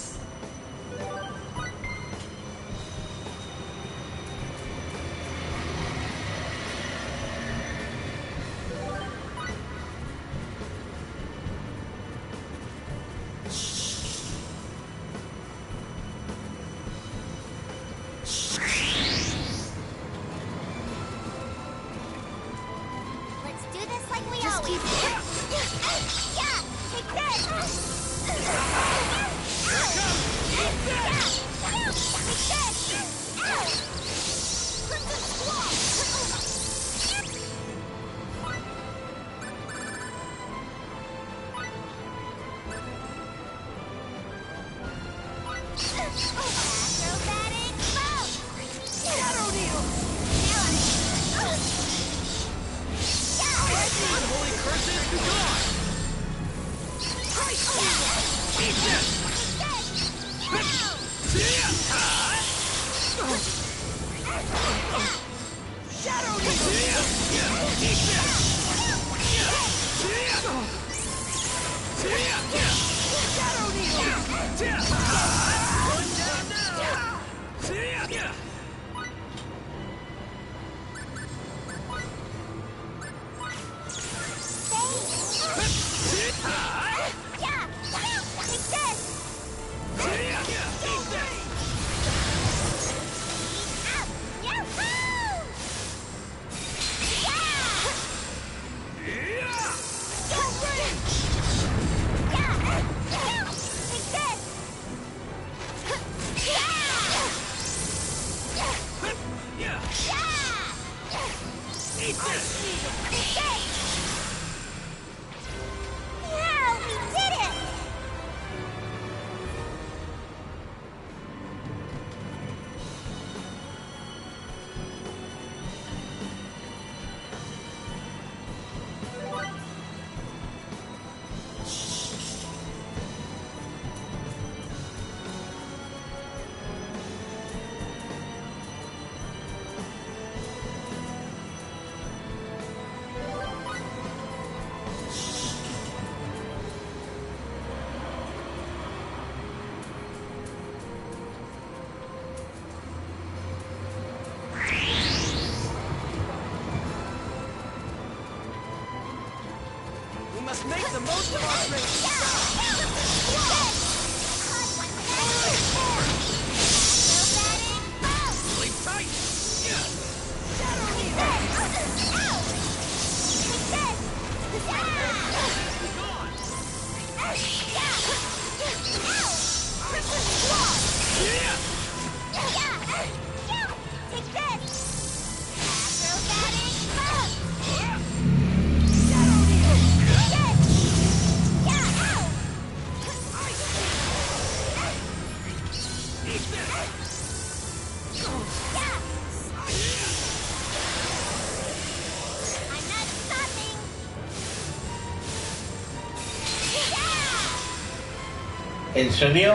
¿En serio?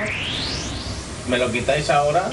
¿Me lo quitáis ahora?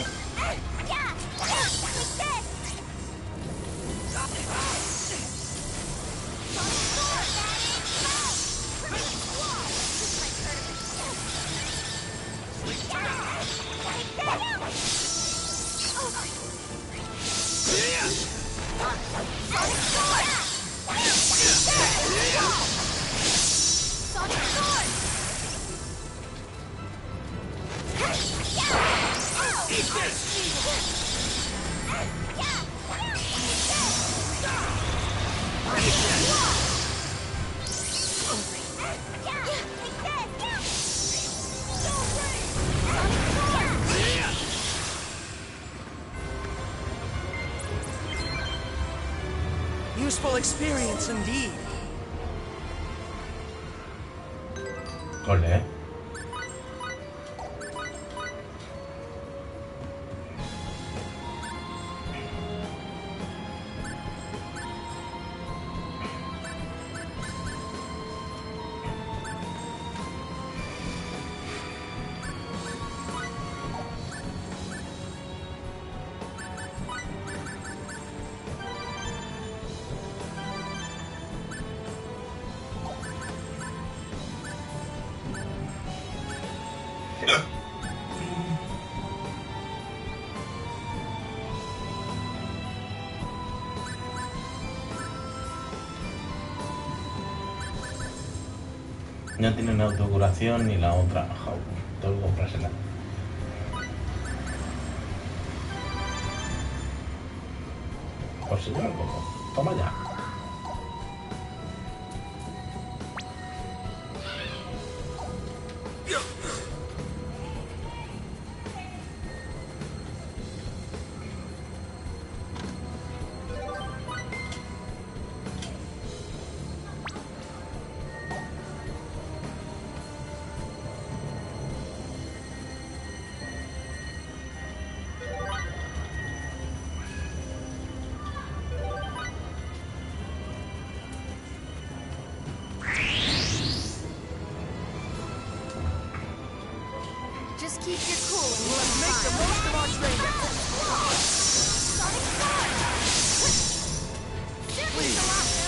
Useful experience indeed. Ole. No tiene una autocuración ni la otra. Tengo que comprársela. Pues si yo lo como. Toma ya. Just keep your cool and let's make the most of our training. Please,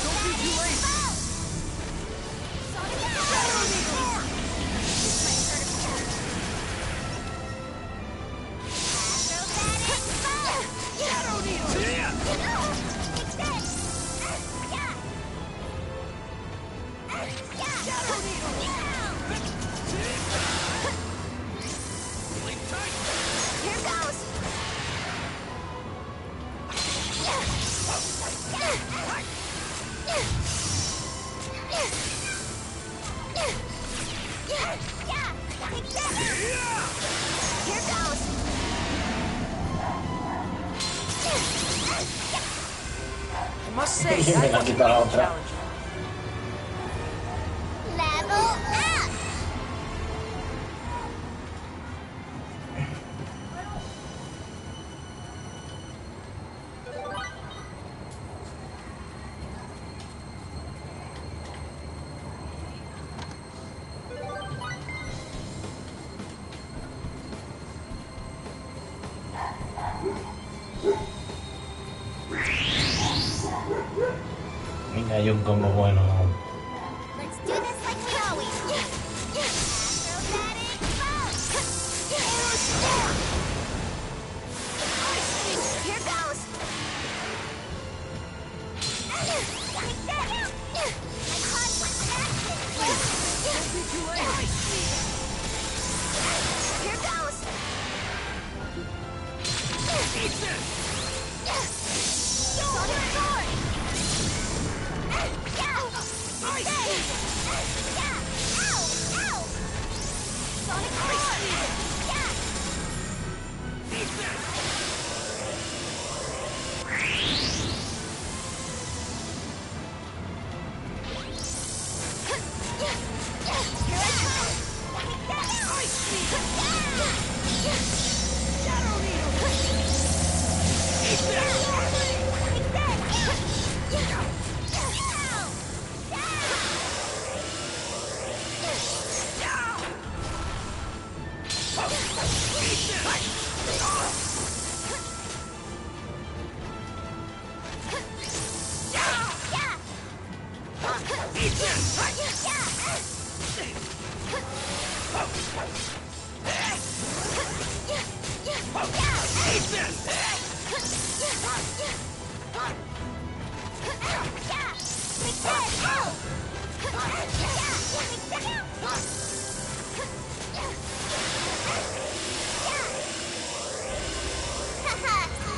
don't be too late. I must say, that was a real challenge. Level up! Venga, hay un combo bueno. Let's do this like we always do. Acrobatic bow. Here goes. Here goes. Sonic sword.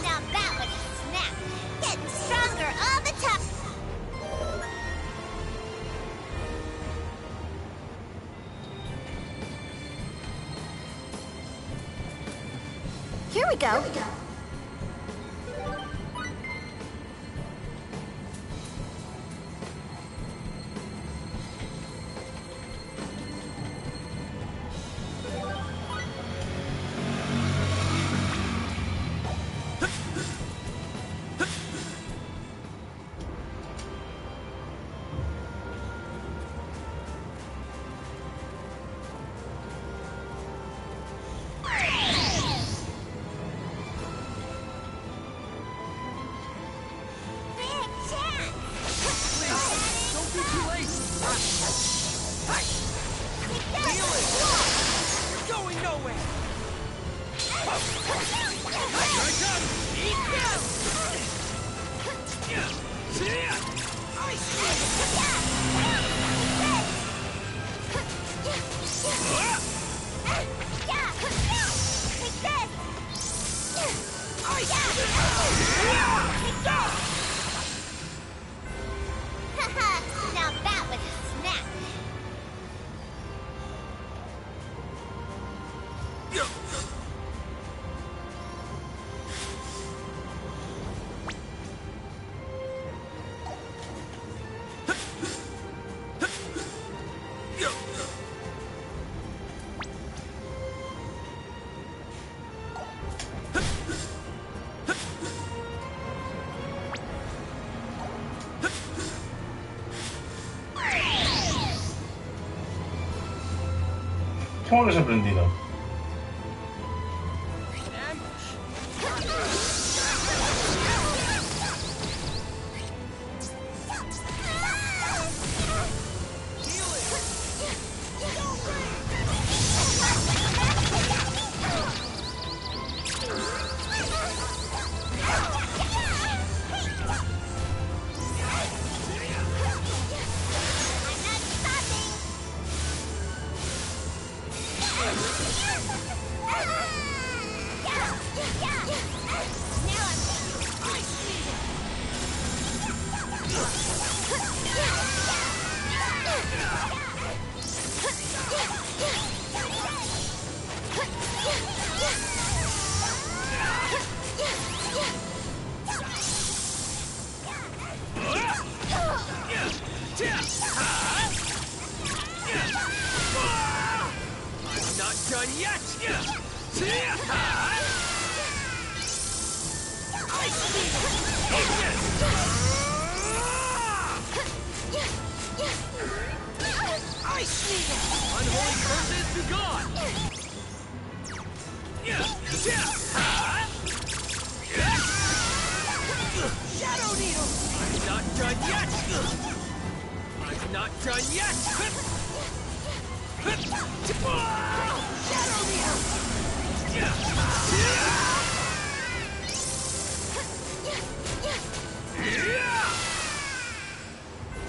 Now that was a snap. Getting stronger all the time. Here we go. Now that was a snap. ¿Cómo lo has aprendido?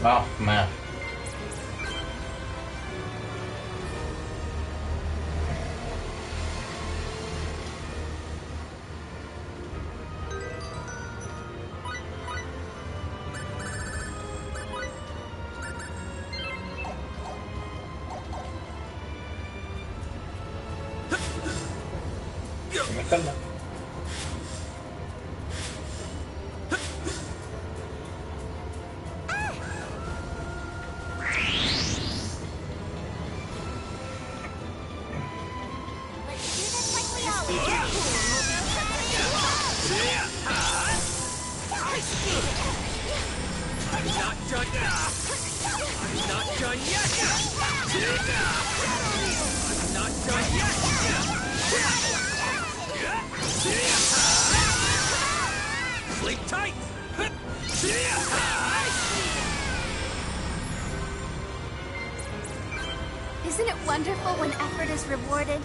Oh, man. Calma. Not done yet! wonderful when effort is rewarded?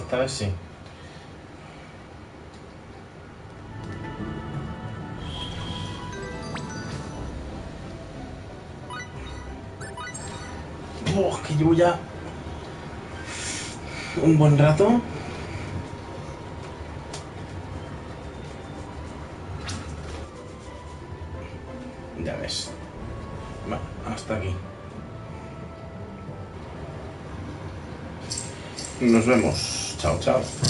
Esta vez sí. Que llevo ya un buen rato. Ya ves. Bueno, hasta aquí. Nos vemos. Chao, chao.